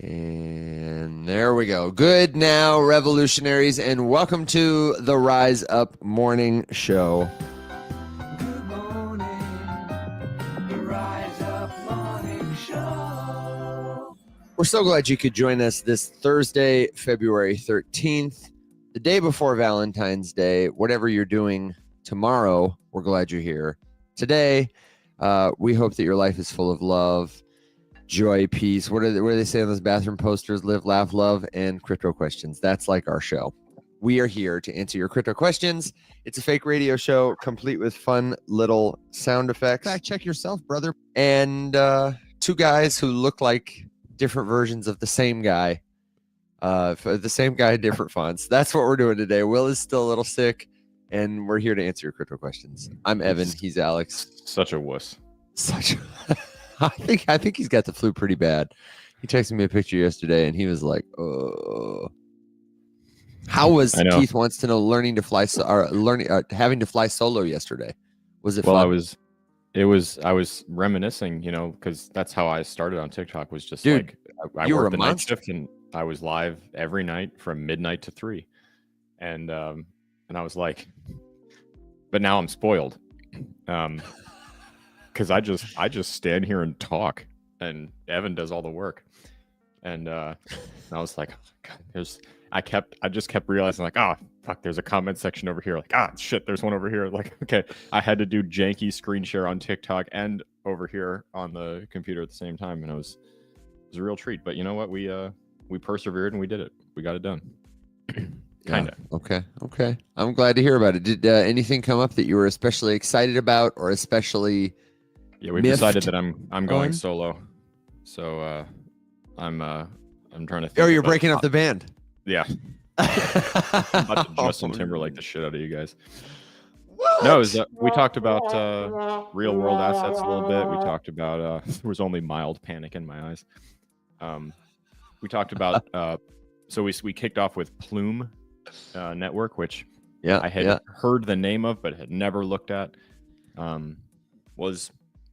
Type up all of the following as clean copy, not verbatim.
And there we go. Good now, revolutionaries, and welcome to the Rise Up Morning Show. Good morning, the Rise Up Morning Show. We're so glad you could join us this Thursday, February 13th, the day before Valentine's Day. Whatever you're doing tomorrow, we're glad you're here. Today, we hope that your life is full of love, joy, peace. What do they say on those bathroom posters? Live, laugh, love, and crypto questions. That's like our show. We are here to answer your crypto questions. It's a fake radio show complete with fun little sound effects. Fact check yourself, brother. And two guys who look like different versions of the same guy. The same guy in different fonts. That's what we're doing today. Will is still a little sick, and we're here to answer your crypto questions. I'm Evan. He's Alex. Such a wuss. I think he's got the flu pretty bad. He texted me a picture yesterday, and he was like, "Oh." How was Keith wants to know having to fly solo yesterday? Was it well? fun? I was reminiscing, because that's how I started on TikTok. Was just Dude, I worked the night shift, and I was live every night from midnight to 3, and I was like, but now I'm spoiled. Because I just stand here and talk, and Evan does all the work, and I was like, oh, God, I just kept realizing, like, fuck, there's a comment section over here, like, shit, there's one over here, like, okay, I had to do janky screen share on TikTok and over here on the computer at the same time, and it was a real treat. But you know what, we persevered and we did it. We got it done. Kind of. Yeah. Okay. I'm glad to hear about it. Did anything come up that you were especially excited about, or especially? Yeah, we've decided that I'm going solo. So I'm trying to think. Oh, you're breaking up the band. Yeah. I'm about to Justin Timberlake the shit out of you guys. What? No, we talked about real world assets a little bit. We talked about there was only mild panic in my eyes. We talked about so we kicked off with Plume Network, which I had heard the name of but had never looked at. Was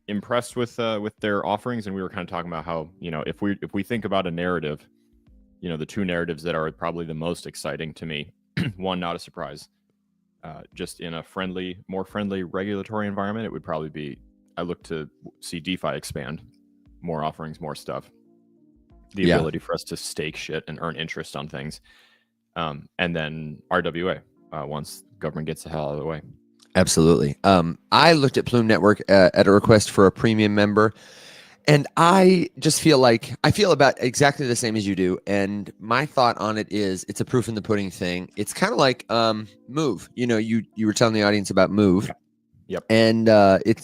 impressed with their offerings, and we were kind of talking about how, if we think about a narrative, the two narratives that are probably the most exciting to me, one, not a surprise, just in a more friendly regulatory environment, it would probably be, I look to see DeFi expand, more offerings, more stuff, the ability for us to stake shit and earn interest on things, and then RWA once government gets the hell out of the way. Absolutely. I looked at Plume Network at a request for a premium member, and I just feel about exactly the same as you do. And my thought on it is, it's a proof in the pudding thing. It's kind of like Move. You were telling the audience about Move. Yep. And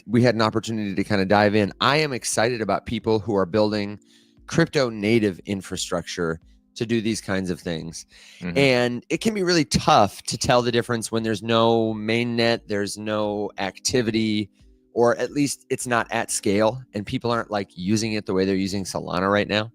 we had an opportunity to kind of dive in. I am excited about people who are building crypto native infrastructure to do these kinds of things. Mm-hmm. And it can be really tough to tell the difference when there's no mainnet, there's no activity, or at least it's not at scale, and people aren't like using it the way they're using Solana right now,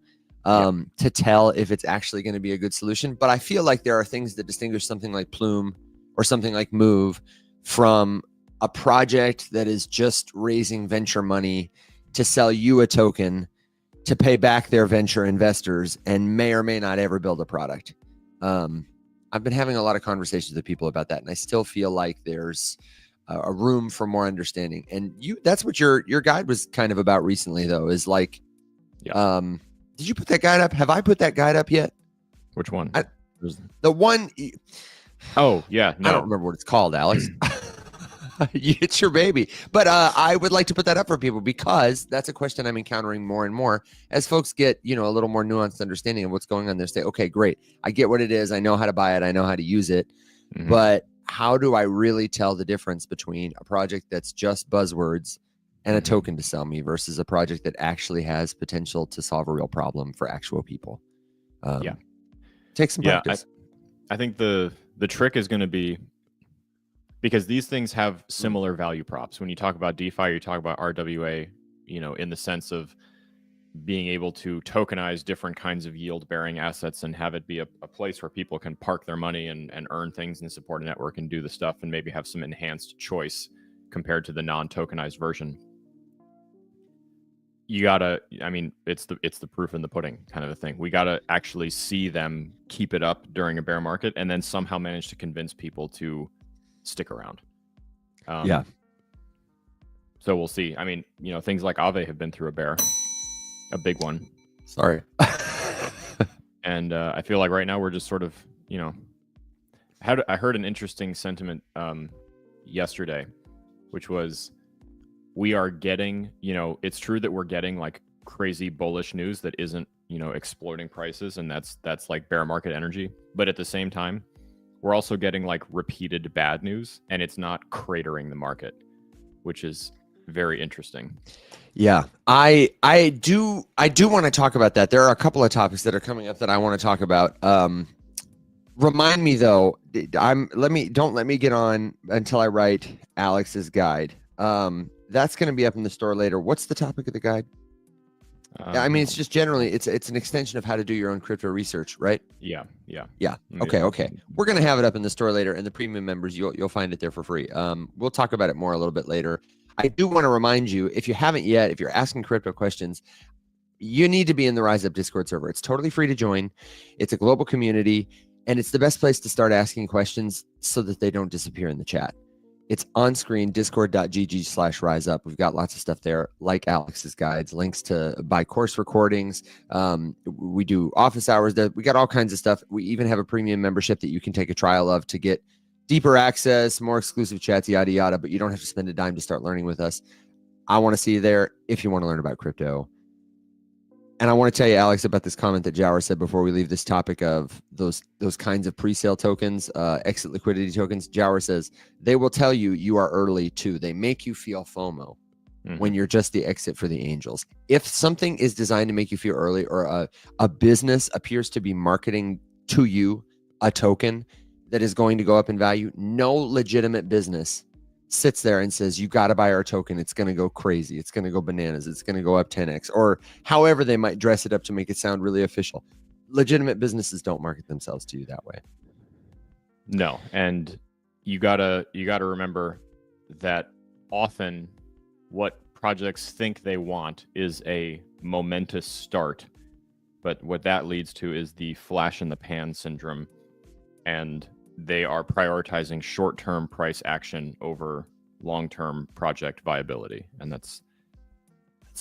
to tell if it's actually going to be a good solution. But I feel like there are things that distinguish something like Plume or something like Move from a project that is just raising venture money to sell you a token to pay back their venture investors and may or may not ever build a product. I've been having a lot of conversations with people about that, and I still feel like there's a room for more understanding. And that's what your guide was kind of about recently, though, is like, did you put that guide up? Have I put that guide up yet? Which one? The one. Oh, yeah. No. I don't remember what it's called, Alex. It's your baby. But I would like to put that up for people, because that's a question I'm encountering more and more as folks get, a little more nuanced understanding of what's going on. They say, okay, great. I get what it is. I know how to buy it. I know how to use it. Mm-hmm. But how do I really tell the difference between a project that's just buzzwords and a token to sell me versus a project that actually has potential to solve a real problem for actual people? Take some practice. I think the trick is going to be, because these things have similar value props. When you talk about DeFi, you talk about RWA, in the sense of being able to tokenize different kinds of yield-bearing assets and have it be a place where people can park their money and earn things and support a network and do the stuff and maybe have some enhanced choice compared to the non-tokenized version. you gotta, I mean, it's the proof in the pudding kind of a thing. We gotta actually see them keep it up during a bear market and then somehow manage to convince people to stick around. Yeah. So we'll see. I mean, things like Aave have been through a big one. Sorry. And I feel like right now we're just sort of, I heard an interesting sentiment yesterday, which was we are getting, it's true that we're getting like crazy bullish news that isn't, exploding prices, and that's like bear market energy. But at the same time, we're also getting like repeated bad news, and it's not cratering the market, which is very interesting. Yeah, I do want to talk about that. There are a couple of topics that are coming up that I want to talk about. Remind me though, don't let me get on until I write Alex's guide. That's going to be up in the store later. What's the topic of the guide? I mean, it's just generally, it's an extension of how to do your own crypto research, right? Yeah. Okay. We're going to have it up in the store later, and the premium members, you'll find it there for free. We'll talk about it more a little bit later. I do want to remind you, if you haven't yet, if you're asking crypto questions, you need to be in the Rise Up Discord server. It's totally free to join. It's a global community, and it's the best place to start asking questions so that they don't disappear in the chat. It's on screen, discord.gg/riseup. We've got lots of stuff there, like Alex's guides, links to buy course recordings. We do office hours. We got all kinds of stuff. We even have a premium membership that you can take a trial of to get deeper access, more exclusive chats, yada, yada, but you don't have to spend a dime to start learning with us. I want to see you there if you want to learn about crypto. And I want to tell you, Alex, about this comment that Jower said before we leave this topic of those kinds of pre-sale tokens, exit liquidity tokens. Jower says, they will tell you are early too. They make you feel FOMO when you're just the exit for the angels. If something is designed to make you feel early, or a business appears to be marketing to you a token that is going to go up in value, no legitimate business sits there and says, you got to buy our token. It's going to go crazy. It's going to go bananas. It's going to go up 10x, or however they might dress it up to make it sound really official. Legitimate businesses don't market themselves to you that way. No. And you gotta remember that often what projects think they want is a momentous start. But what that leads to is the flash in the pan syndrome. And they are prioritizing short-term price action over long-term project viability, and that's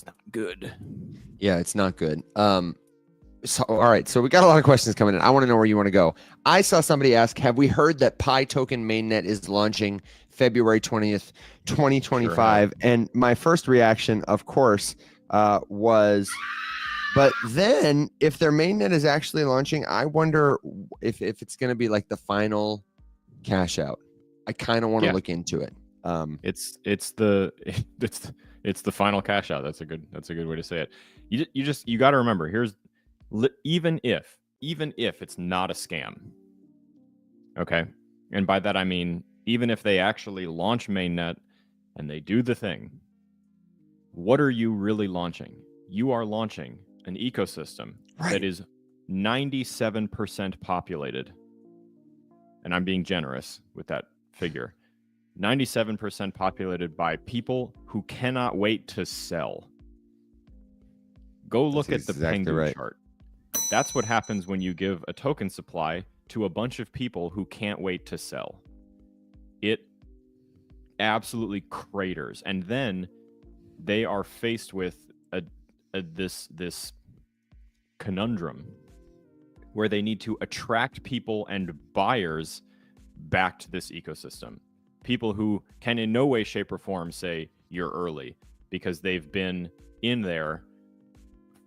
not good. Yeah, it's not good. So all right, so we got a lot of questions coming in. I want to know where you want to go. I saw somebody ask, have we heard that Pi Token mainnet is launching February 20th, 2025? Sure. And my first reaction, of course, was, but then if their mainnet is actually launching, I wonder if it's going to be like the final cash out. I kind of want to look into it. It's the final cash out. That's a good way to say it. You got to remember, even if it's not a scam. Okay. And by that, I mean, even if they actually launch mainnet and they do the thing, what are you really launching? You are launching an ecosystem that is 97% populated. And I'm being generous with that figure. 97% populated by people who cannot wait to sell. Go look at the Pengu chart. That's what happens when you give a token supply to a bunch of people who can't wait to sell. It absolutely craters. And then they are faced with this conundrum where they need to attract people and buyers back to this ecosystem. People who can in no way, shape, or form say you're early because they've been in there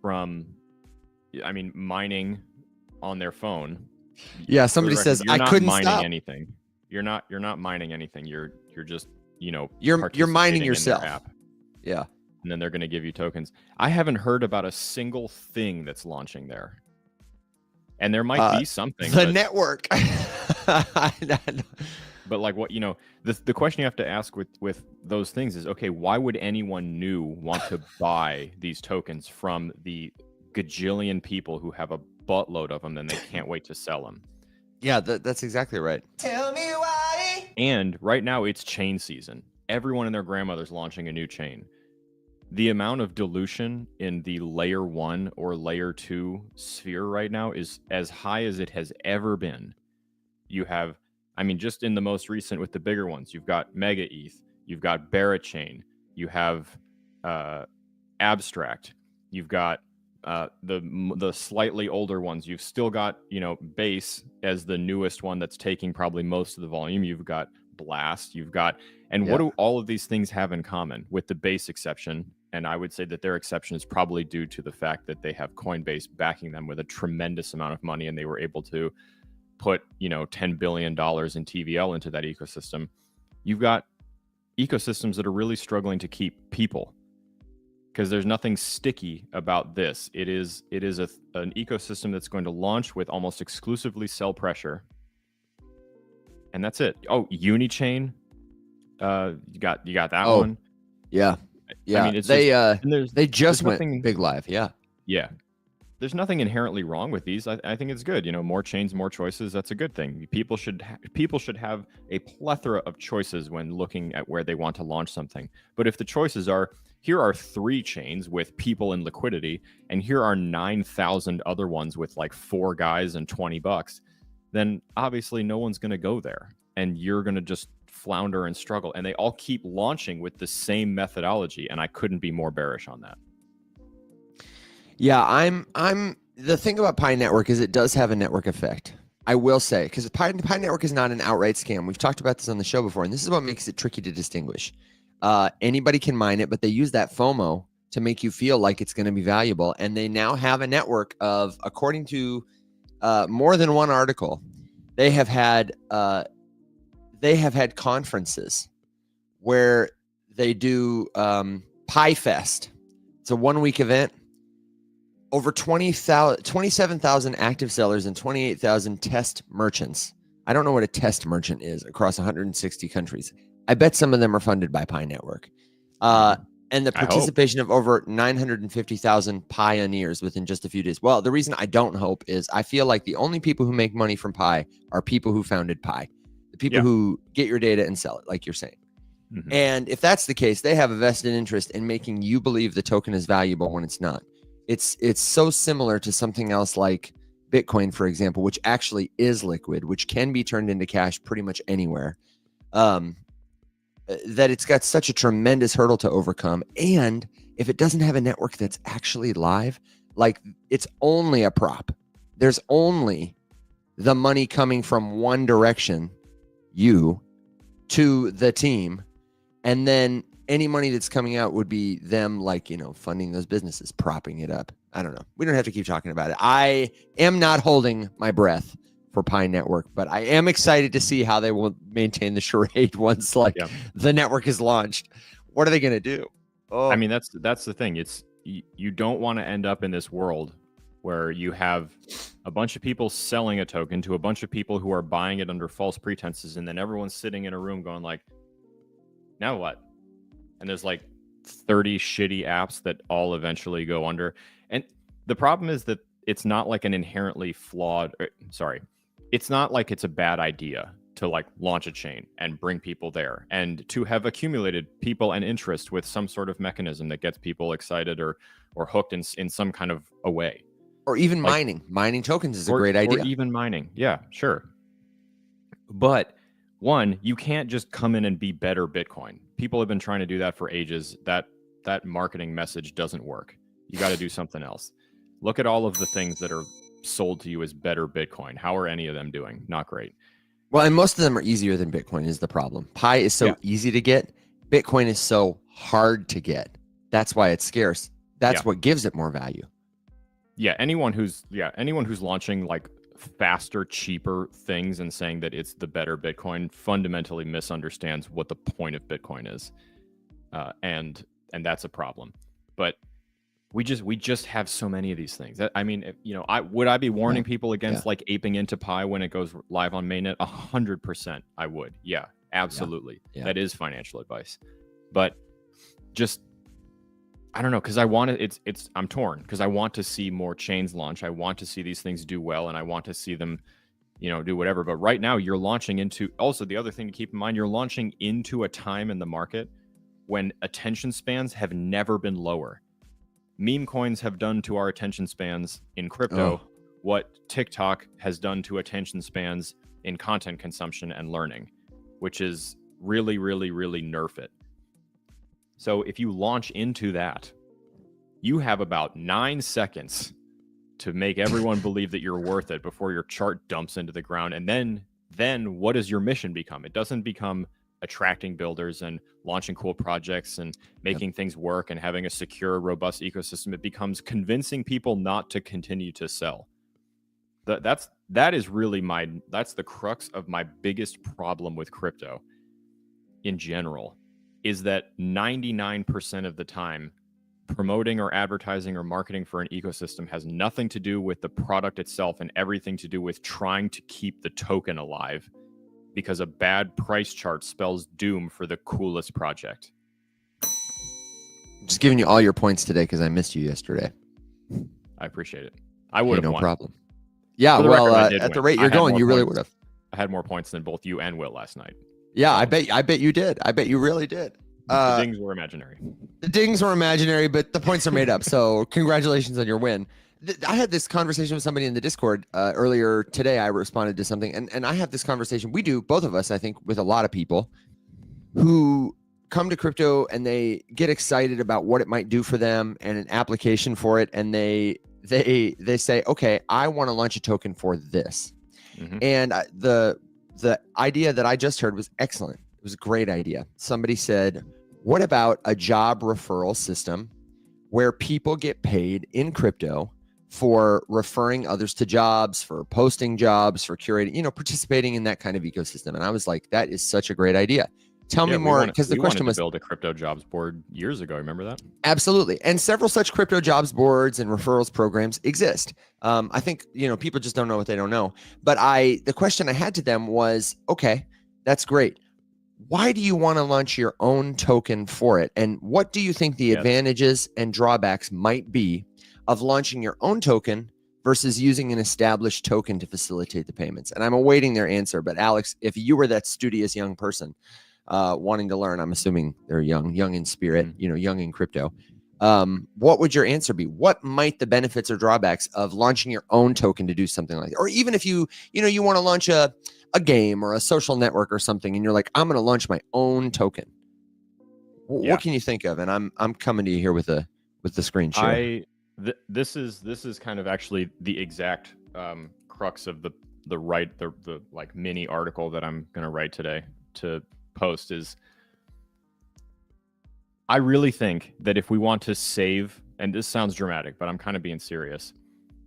from, mining on their phone. Yeah, somebody says I couldn't stop. You're not mining anything. You're not mining anything. You're just you're mining yourself. App. Yeah. And then they're going to give you tokens. I haven't heard about a single thing that's launching there. And there might be something. The network. But like what, the question you have to ask with those things is, okay, why would anyone new want to buy these tokens from the gajillion people who have a buttload of them and they can't wait to sell them? Yeah, that's exactly right. Tell me why. And right now it's chain season. Everyone and their grandmother's launching a new chain. the amount of dilution in the layer 1 or layer 2 sphere right now is as high as it has ever been. You have, I mean, just in the most recent with the bigger ones, you've got Mega ETH, you've got Barachain, you have Abstract, you've got the slightly older ones. You've still got, Base as the newest one that's taking probably most of the volume. You've got Blast, you've got, and what do all of these things have in common with the Base exception? And I would say that their exception is probably due to the fact that they have Coinbase backing them with a tremendous amount of money, and they were able to put, $10 billion in TVL into that ecosystem. You've got ecosystems that are really struggling to keep people, because there's nothing sticky about this. It is an ecosystem that's going to launch with almost exclusively sell pressure, and that's it. Oh, Unichain, you got that one. Yeah. I mean, it's they just went nothing, big live. Yeah. There's nothing inherently wrong with these. I think it's good. More chains, more choices. That's a good thing. People should have a plethora of choices when looking at where they want to launch something. But if the choices are, here are 3 chains with people and liquidity, and here are 9,000 other ones with like 4 guys and $20, then obviously no one's going to go there, and you're going to just flounder and struggle. And they all keep launching with the same methodology, and I couldn't be more bearish on that. Yeah, I'm the thing about Pi Network is it does have a network effect. I will say, because Pi Network is not an outright scam. We've talked about this on the show before, and this is what makes it tricky to distinguish. Anybody can mine it, but they use that FOMO to make you feel like it's going to be valuable. And they now have a network of, according to more than one article, they have had conferences where they do Pi Fest. It's a 1-week event. Over 27,000 active sellers and 28,000 test merchants. I don't know what a test merchant is across 160 countries. I bet some of them are funded by Pi Network. And the participation of over 950,000 pioneers within just a few days. Well, the reason I don't hope is I feel like the only people who make money from Pi are people who founded Pi. The people who get your data and sell it, like you're saying. Mm-hmm. And if that's the case, they have a vested interest in making you believe the token is valuable when it's not. It's so similar to something else like Bitcoin, for example, which actually is liquid, which can be turned into cash pretty much anywhere, that it's got such a tremendous hurdle to overcome. And if it doesn't have a network that's actually live, like it's only a prop. There's only the money coming from one direction, you, to the team, and then any money that's coming out would be them, like, funding those businesses, propping it up. I don't know. We don't have to keep talking about it. I am not holding my breath for Pi Network, but I am excited to see how they will maintain the charade once the network is launched. What are they going to do? Oh, I mean, that's the thing. It's you don't want to end up in this world where you have a bunch of people selling a token to a bunch of people who are buying it under false pretenses, and then everyone's sitting in a room going like, now what? And there's like 30 shitty apps that all eventually go under. And the problem is that it's not like an inherently flawed, it's not like it's a bad idea to like launch a chain and bring people there, and to have accumulated people and interest with some sort of mechanism that gets people excited or hooked in some kind of a way. Or even mining tokens is a great idea. Or even mining. Yeah, sure. But one, you can't just come in and be better Bitcoin. People have been trying to do that for ages. That marketing message doesn't work. You got to do something else. Look at all of the things that are sold to you as better Bitcoin. How are any of them doing? Not great. Well, and most of them are easier than Bitcoin is the problem. Pi is so easy to get. Bitcoin is so hard to get. That's why it's scarce. That's what gives it more value. Yeah, anyone who's launching like faster, cheaper things and saying that it's the better Bitcoin fundamentally misunderstands what the point of Bitcoin is, and that's a problem. But we just have so many of these things. I mean, would I be warning people against like aping into Pi when it goes live on mainnet? 100%, I would. Yeah, absolutely. Yeah. That is financial advice. But just, I don't know, because I want to. I'm torn because I want to see more chains launch. I want to see these things do well, and I want to see them, do whatever. But right now, you're launching into. Also, the other thing to keep in mind, you're launching into a time in the market when attention spans have never been lower. Meme coins have done to our attention spans in crypto what TikTok has done to attention spans in content consumption and learning, which is really, really, really nerf it. So if you launch into that, you have about 9 seconds to make everyone believe that you're worth it before your chart dumps into the ground. And then what does your mission become? It doesn't become attracting builders and launching cool projects and making things work and having a secure, robust ecosystem. It becomes convincing people not to continue to sell. That's the crux of my biggest problem with crypto in general, is that 99% of the time, promoting or advertising or marketing for an ecosystem has nothing to do with the product itself and everything to do with trying to keep the token alive, because a bad price chart spells doom for the coolest project. Just giving you all your points today because I missed you yesterday. I appreciate it. I would have no won. problem. Yeah, For the well, record, I did at the win. rate I you're had going, more you really points. would have. I had more points than both you and Will last night. Yeah, I bet you did. I bet you really did. The dings were imaginary. The dings were imaginary, but the points are made up. So congratulations on your win. I had this conversation with somebody in the Discord earlier today. I responded to something, and I have this conversation. We do, both of us, I think, with a lot of people who come to crypto and they get excited about what it might do for them and an application for it, and they say, okay, I want to launch a token for this. And the idea that I just heard was excellent. It was a great idea. Somebody said, what about a job referral system where people get paid in crypto for referring others to jobs, for posting jobs, for curating, participating in that kind of ecosystem? And I was like, that is such a great idea. Tell me more, because the question was, build a crypto jobs board years ago. Remember that? Absolutely. And several such crypto jobs boards and referrals programs exist. I think, people just don't know what they don't know. But the question I had to them was, okay, that's great. Why do you want to launch your own token for it? And what do you think the advantages and drawbacks might be of launching your own token versus using an established token to facilitate the payments? And I'm awaiting their answer. But Alex, if you were that studious young person wanting to learn, I'm assuming they're young in spirit, young in crypto. What would your answer be? What might the benefits or drawbacks of launching your own token to do something like that? Or even if you want to launch a game or a social network or something, and you're like, I'm going to launch my own token. What can you think of? And I'm coming to you here with the screen share. This is kind of actually the exact crux of the like mini article that I'm going to write today to post. Is I really think that if we want to save, and this sounds dramatic, but I'm kind of being serious.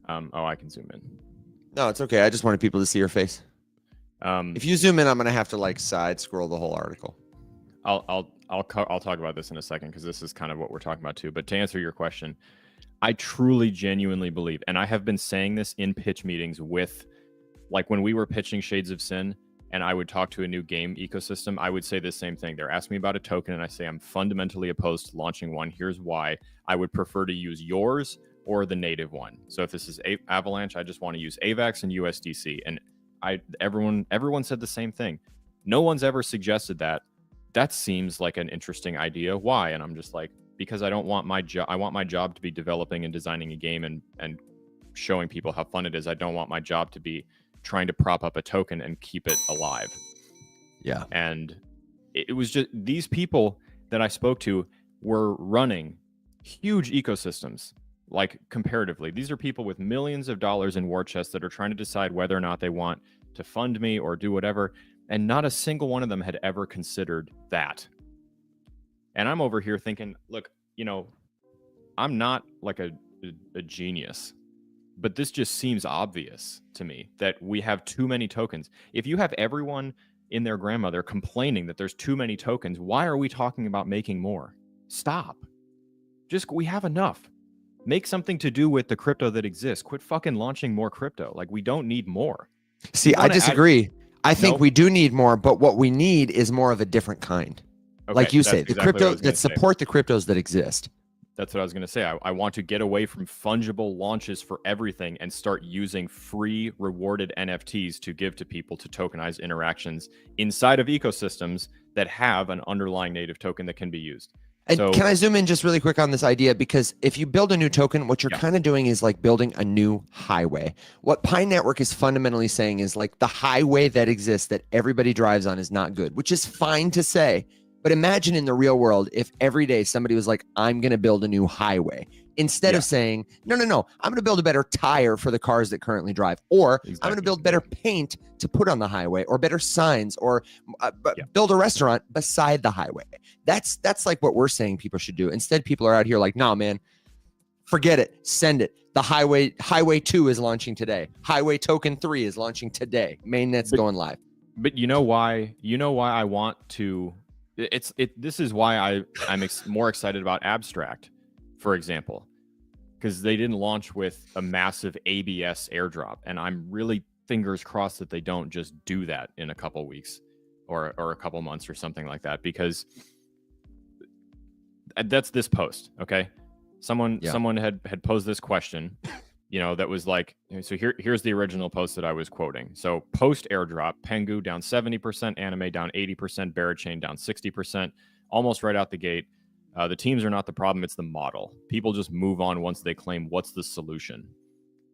I can zoom in. No, it's okay. I just wanted people to see your face. If you zoom in, I'm going to have to side scroll the whole article. I'll talk about this in a second, because this is kind of what we're talking about too. But to answer your question, I truly, genuinely believe, and I have been saying this in pitch meetings with, like when we were pitching Shades of Sin, and I would talk to a new game ecosystem, I would say the same thing. They're asking me about a token, and I say I'm fundamentally opposed to launching one. Here's why. I would prefer to use yours or the native one. So if this is Avalanche, I just want to use AVAX and USDC. And everyone said the same thing. No one's ever suggested that. That seems like an interesting idea. Why? And I'm just like, because I don't want my job. I want my job to be developing and designing a game and showing people how fun it is. I don't want my job to be trying to prop up a token and keep it alive. Yeah. And it was just, these people that I spoke to were running huge ecosystems. Like comparatively, these are people with millions of dollars in war chests that are trying to decide whether or not they want to fund me or do whatever. And not a single one of them had ever considered that. And I'm over here thinking, look, I'm not like a genius, but this just seems obvious to me that we have too many tokens. If you have everyone in their grandmother complaining that there's too many tokens, why are we talking about making more? Stop. We have enough. Make something to do with the crypto that exists. Quit fucking launching more crypto. Like, we don't need more. See, I disagree. I think we do need more, but what we need is more of a different kind. Okay, like you say, exactly the crypto that support the cryptos that exist. That's what I was going to say. I want to get away from fungible launches for everything and start using free rewarded NFTs to give to people to tokenize interactions inside of ecosystems that have an underlying native token that can be used. And So- can I zoom in just really quick on this idea? Because if you build a new token, what you're Yeah. kind of doing is like building a new highway. What Pi Network is fundamentally saying is like the highway that exists that everybody drives on is not good, which is fine to say. But imagine in the real world if every day somebody was like, I'm going to build a new highway. Instead Yeah. of saying, no, I'm going to build a better tire for the cars that currently drive, or I'm going to Exactly. build better paint to put on the highway, or better signs, or Yeah. build a restaurant beside the highway. That's like what we're saying people should do. Instead, people are out here like, no, man, forget it, send it. The highway 2 is launching today. Highway token 3 is launching today. Mainnet's But- going live. But you know why I want to. This is why I'm more excited about Abstract, for example, because they didn't launch with a massive ABS airdrop, and I'm really fingers crossed that they don't just do that in a couple weeks or a couple months or something like that, because that's this post. Okay, someone had posed this question, that was like, so here's the original post that I was quoting. So post airdrop, Pengu down 70%, Anime down 80%, Barachain down 60%, almost right out the gate. The teams are not the problem, it's the model. People just move on once they claim what's the solution.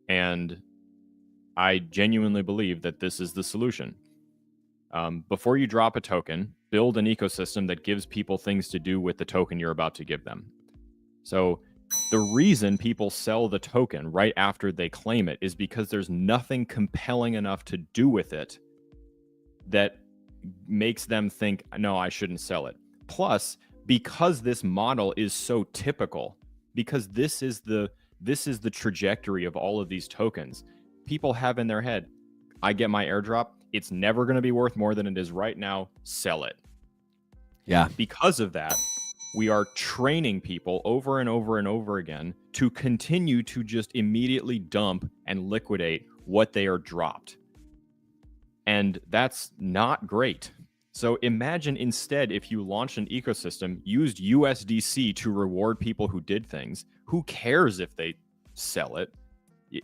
And I genuinely believe that this is the solution. Before you drop a token, build an ecosystem that gives people things to do with the token you're about to give them. So the reason people sell the token right after they claim it is because there's nothing compelling enough to do with it that makes them think, no, I shouldn't sell it. Plus, because this model is so typical, because this is the trajectory of all of these tokens, people have in their head, I get my airdrop, it's never going to be worth more than it is right now, sell it. Yeah. Because of that, we are training people over and over and over again to continue to just immediately dump and liquidate what they are dropped. And that's not great. So imagine instead if you launched an ecosystem, used USDC to reward people who did things. Who cares if they sell it?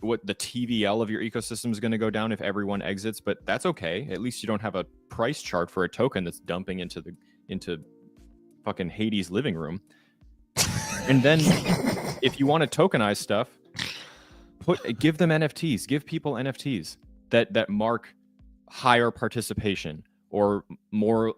What the TVL of your ecosystem is going to go down if everyone exits, but that's okay. At least you don't have a price chart for a token that's dumping into fucking Hades' living room. And then if you want to tokenize stuff, give them NFTs, give people NFTs that mark higher participation or more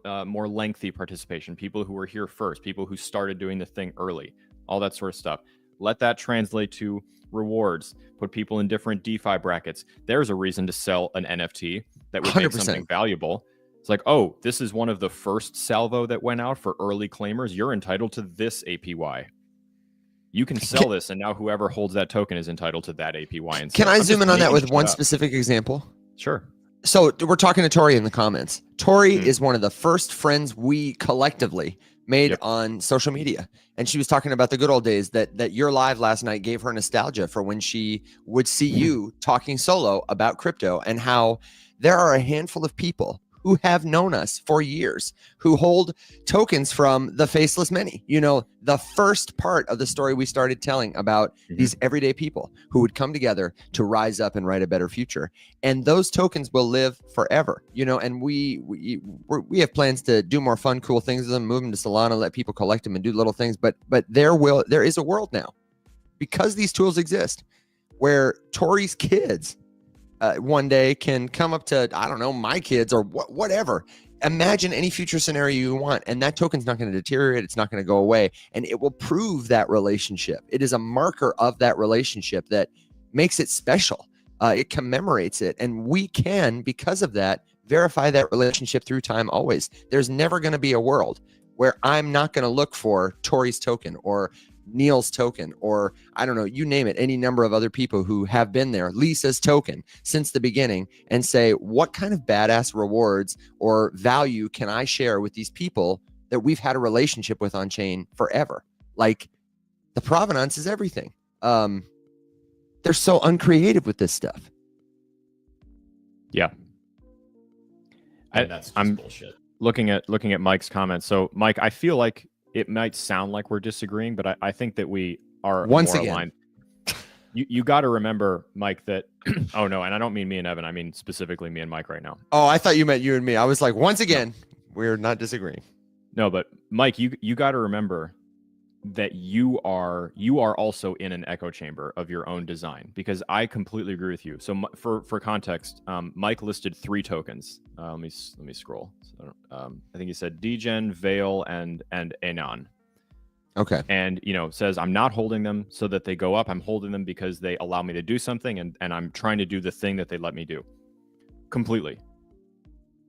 lengthy participation, people who were here first, people who started doing the thing early, all that sort of stuff. Let that translate to rewards, put people in different DeFi brackets. There's a reason to sell an NFT that would make 100%. something valuable. It's like, oh, this is one of the first salvo that went out for early claimers. You're entitled to this APY. You can sell this, and now whoever holds that token is entitled to that APY. And Can I zoom in on that with one specific example? Sure. So we're talking to Tori in the comments. Tori is one of the first friends we collectively made on social media. And she was talking about the good old days that your live last night gave her nostalgia for when she would see you talking solo about crypto, and how there are a handful of people who have known us for years, who hold tokens from the Faceless Many. The first part of the story we started telling about these everyday people who would come together to rise up and write a better future. And those tokens will live forever, and we have plans to do more fun, cool things with them, move them to Solana, let people collect them and do little things. But there is a world now, because these tools exist, where Tori's kids one day can come up to, I don't know, my kids or whatever. Imagine any future scenario you want, and that token's not going to deteriorate. It's not going to go away, and it will prove that relationship. It is a marker of that relationship that makes it special. It commemorates it, and we can, because of that, verify that relationship through time always. There's never going to be a world where I'm not going to look for Tori's token or Neil's token, or I don't know, you name it, any number of other people who have been there, Lisa's token since the beginning, and say, what kind of badass rewards or value can I share with these people that we've had a relationship with on chain forever? Like, the provenance is everything. They're so uncreative with this stuff. Yeah. And that's just I'm bullshit. looking at Mike's comments. So Mike, I feel like it might sound like we're disagreeing, but I think that we are Once more again. aligned. You got to remember, Mike, that oh no, and I don't mean me and Evan. I mean specifically me and Mike right now. Oh, I thought you meant you and me. I was like, once again, We're not disagreeing. No, but Mike, you got to remember that you are also in an echo chamber of your own design, because I completely agree with you. So for context, Mike listed 3 tokens. Let me scroll. So, I think he said Degen, Veil, and Anon. Okay. And says I'm not holding them so that they go up. I'm holding them because they allow me to do something, and I'm trying to do the thing that they let me do. Completely.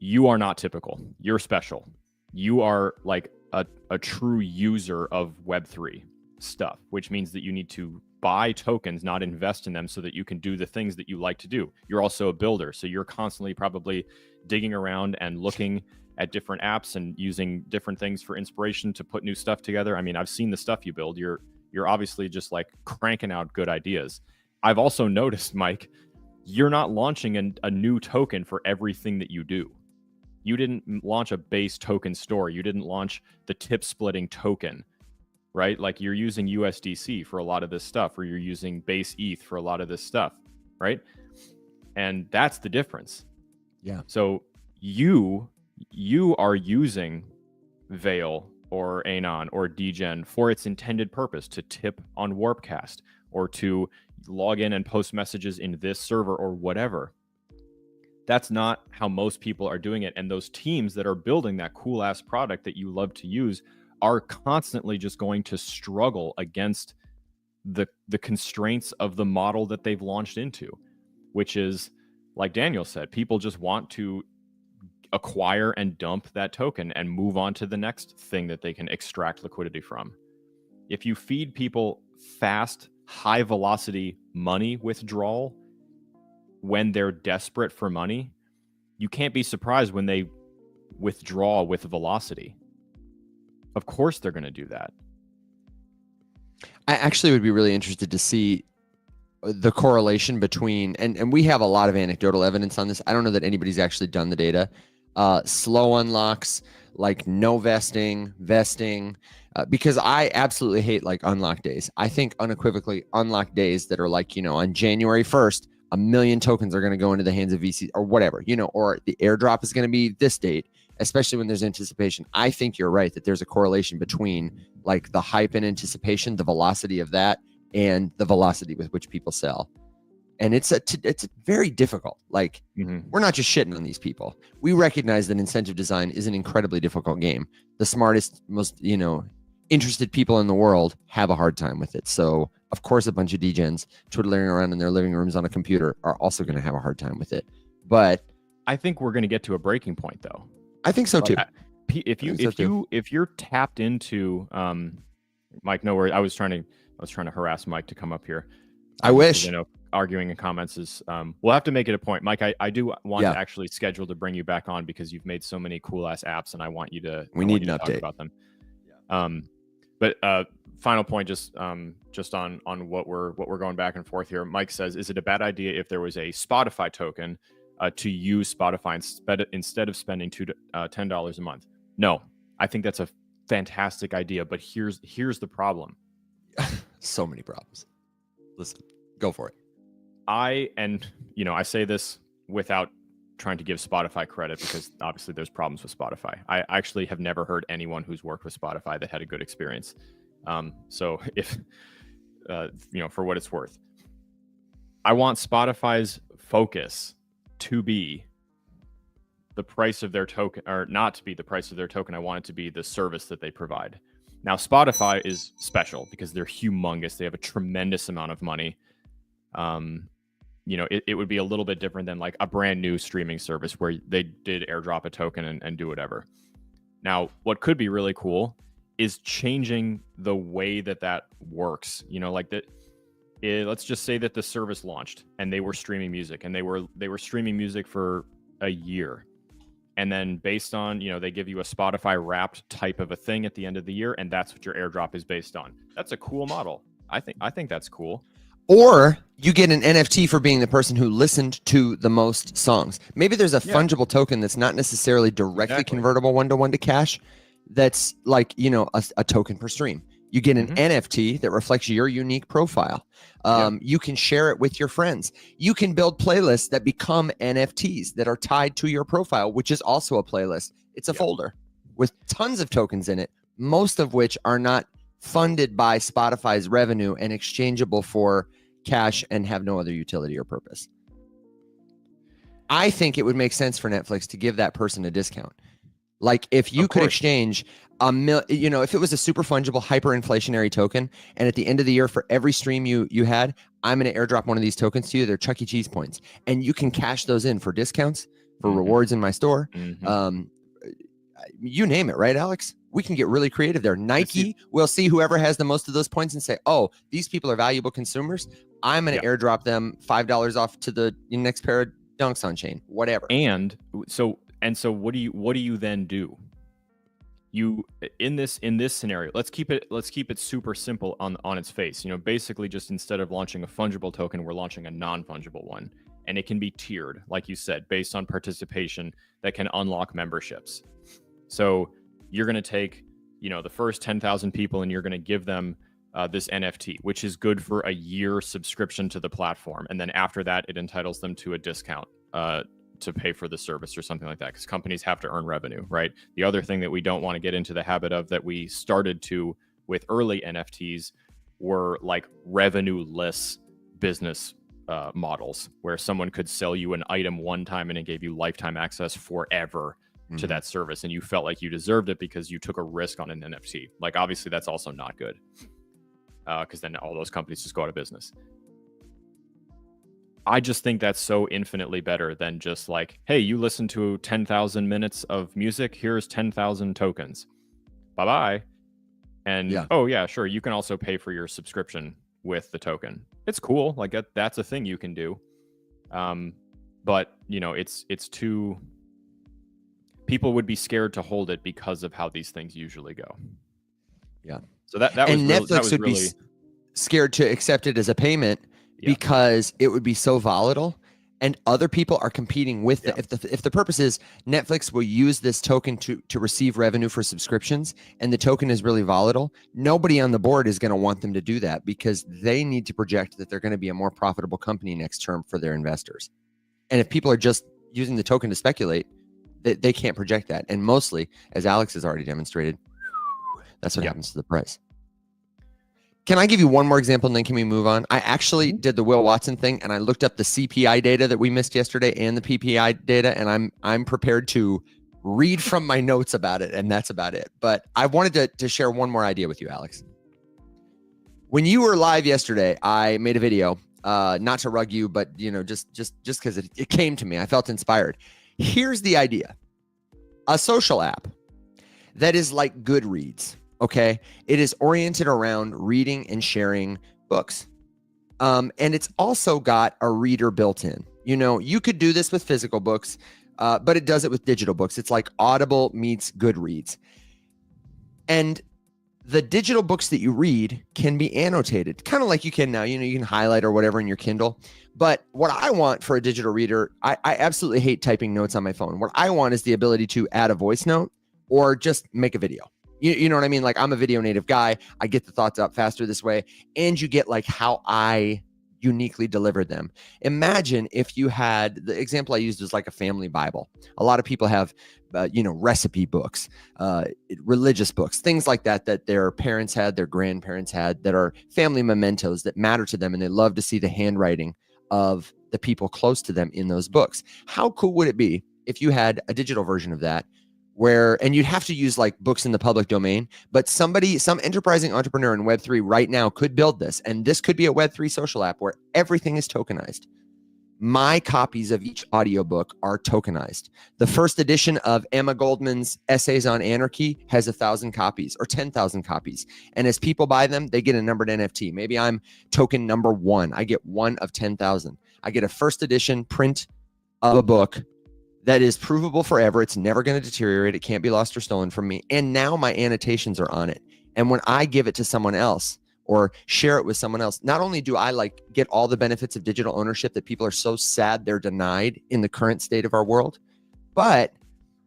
You are not typical. You're special. You are like a true user of Web3 stuff, which means that you need to buy tokens, not invest in them, so that you can do the things that you like to do. You're also a builder, so you're constantly probably digging around and looking at different apps and using different things for inspiration to put new stuff together. I mean, I've seen the stuff you build. You're obviously just like cranking out good ideas. I've also noticed, Mike, you're not launching a new token for everything that you do. You didn't launch a base token store. You didn't launch the tip splitting token, right? Like you're using USDC for a lot of this stuff, or you're using base ETH for a lot of this stuff, right? And that's the difference. Yeah. So you are using Veil or Anon or Degen for its intended purpose, to tip on Warpcast or to log in and post messages in this server or whatever. That's not how most people are doing it. And those teams that are building that cool ass product that you love to use are constantly just going to struggle against the constraints of the model that they've launched into, which is, like Daniel said, people just want to acquire and dump that token and move on to the next thing that they can extract liquidity from. If you feed people fast, high velocity money withdrawal when they're desperate for money, you can't be surprised when they withdraw with velocity. Of course they're going to do that. I actually would be really interested to see the correlation between, and we have a lot of anecdotal evidence on this. I don't know that anybody's actually done the data. Slow unlocks, like no vesting, because I absolutely hate like unlock days. I think unequivocally unlock days that are like, on January 1st, 1 million tokens are going to go into the hands of VC or whatever, or the airdrop is going to be this date, especially when there's anticipation. I think you're right that there's a correlation between like the hype and anticipation, the velocity of that, and the velocity with which people sell. And it's very difficult. Like, we're not just shitting on these people. We recognize that incentive design is an incredibly difficult game. The smartest, most, interested people in the world have a hard time with it. So of course, a bunch of degens twiddling around in their living rooms on a computer are also going to have a hard time with it. But I think we're going to get to a breaking point, though. I think so too. If you're tapped into, Mike, no worries. I was trying to harass Mike to come up here. I wish. Arguing in comments is, we'll have to make it a point. Mike, I do want to actually schedule to bring you back on, because you've made so many cool ass apps, and I want you to. We need an update about them. But final point, just on what we're going back and forth here. Mike says, is it a bad idea if there was a Spotify token to use Spotify instead of spending $10 a month? No, I think that's a fantastic idea. But here's the problem. So many problems. Listen, go for it. I say this without trying to give Spotify credit, because obviously there's problems with Spotify. I actually have never heard anyone who's worked with Spotify that had a good experience. So if, for what it's worth, I want Spotify's focus to be the price of their token, or not to be the price of their token. I want it to be the service that they provide. Now, Spotify is special because they're humongous. They have a tremendous amount of money. It would be a little bit different than like a brand new streaming service where they did airdrop a token and do whatever. Now, what could be really cool is changing the way that works. Like that. Let's just say that the service launched and they were streaming music, and they were streaming music for a year. And then based on, they give you a Spotify wrapped type of a thing at the end of the year, and that's what your airdrop is based on. That's a cool model. I think that's cool. Or you get an NFT for being the person who listened to the most songs. Maybe there's a fungible token that's not necessarily directly convertible one-to-one to cash. That's like, a token per stream. You get an NFT that reflects your unique profile. You can share it with your friends. You can build playlists that become NFTs that are tied to your profile, which is also a playlist. It's a Yep. folder with tons of tokens in it, most of which are not funded by Spotify's revenue and exchangeable for cash and have no other utility or purpose. I think it would make sense for Netflix to give that person a discount. Like if you Of could course. exchange if it was a super fungible hyperinflationary token, and at the end of the year for every stream you had, I'm going to airdrop one of these tokens to you. They're Chuck E. Cheese points, and you can cash those in for discounts, for Mhm. rewards in my store. Mhm. You name it, right, Alex? We can get really creative there. Nike will see whoever has the most of those points and say, "Oh, these people are valuable consumers. I'm going to airdrop them $5 off to the next pair of Dunks on chain, whatever." And so what do you then do? You in this scenario, let's keep it super simple on its face. Basically just instead of launching a fungible token, we're launching a non-fungible one. And it can be tiered, like you said, based on participation that can unlock memberships. So you're going to take, the first 10,000 people and you're going to give them this NFT, which is good for a year subscription to the platform. And then after that, it entitles them to a discount to pay for the service or something like that, because companies have to earn revenue, right? The other thing that we don't want to get into the habit of that we started to with early NFTs were like revenue-less business models where someone could sell you an item one time and it gave you lifetime access forever to that service, and you felt like you deserved it because you took a risk on an NFT. Like, obviously that's also not good, because then all those companies just go out of business. I just think that's so infinitely better than just like, hey, you listen to 10,000 minutes of music, here's 10,000 tokens, bye-bye. And oh yeah, sure, you can also pay for your subscription with the token. It's cool, like that's a thing you can do, but it's too, people would be scared to hold it because of how these things usually go. Yeah. So that was and really, Netflix would really be scared to accept it as a payment because it would be so volatile, and other people are competing with it. If the purpose is Netflix will use this token to receive revenue for subscriptions, and the token is really volatile, nobody on the board is going to want them to do that because they need to project that they're going to be a more profitable company next term for their investors. And if people are just using the token to speculate, they can't project that. And mostly, as Alex has already demonstrated, that's what happens to the price. Can I give you one more example and then can we move on? I actually did the Will Watson thing and I looked up the CPI data that we missed yesterday and the PPI data, and I'm prepared to read from my notes about it, and that's about it. But I wanted to share one more idea with you, Alex. When you were live yesterday, I made a video, not to rug you, but just because it came to me. I felt inspired. Here's the idea. A social app that is like Goodreads. Okay. It is oriented around reading and sharing books. And it's also got a reader built in. You could do this with physical books, but it does it with digital books. It's like Audible meets Goodreads. And the digital books that you read can be annotated, kind of like you can now. You can highlight or whatever in your Kindle. But what I want for a digital reader, I absolutely hate typing notes on my phone. What I want is the ability to add a voice note or just make a video. You know what I mean? Like, I'm a video native guy. I get the thoughts out faster this way. And you get like how I uniquely delivered them. Imagine if you had, the example I used was like a family Bible. A lot of people have, recipe books, religious books, things like that their parents had, their grandparents had, that are family mementos that matter to them. And they love to see the handwriting of the people close to them in those books. How cool would it be if you had a digital version of that and you'd have to use like books in the public domain, but some enterprising entrepreneur in Web3 right now could build this. And this could be a Web3 social app where everything is tokenized. My copies of each audiobook are tokenized. The first edition of Emma Goldman's Essays on Anarchy has 1,000 copies or 10,000 copies. And as people buy them, they get a numbered NFT. Maybe I'm token number 1. I get 1 of 10,000. I get a first edition print of a book that is provable forever. It's never going to deteriorate. It can't be lost or stolen from me. And now my annotations are on it. And when I give it to someone else or share it with someone else, not only do I get all the benefits of digital ownership that people are so sad they're denied in the current state of our world, but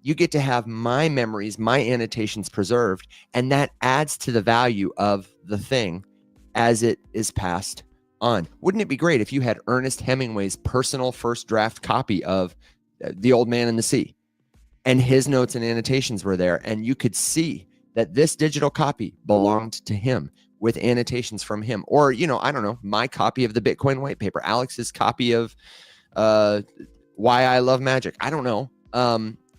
you get to have my memories, my annotations preserved. And that adds to the value of the thing as it is passed on. Wouldn't it be great if you had Ernest Hemingway's personal first draft copy of The Old Man and the Sea? and his notes and annotations were there, and you could see that this digital copy belonged to him with annotations from him, or I don't know, my copy of the Bitcoin white paper, Alex's copy of Why I Love Magic, I don't know,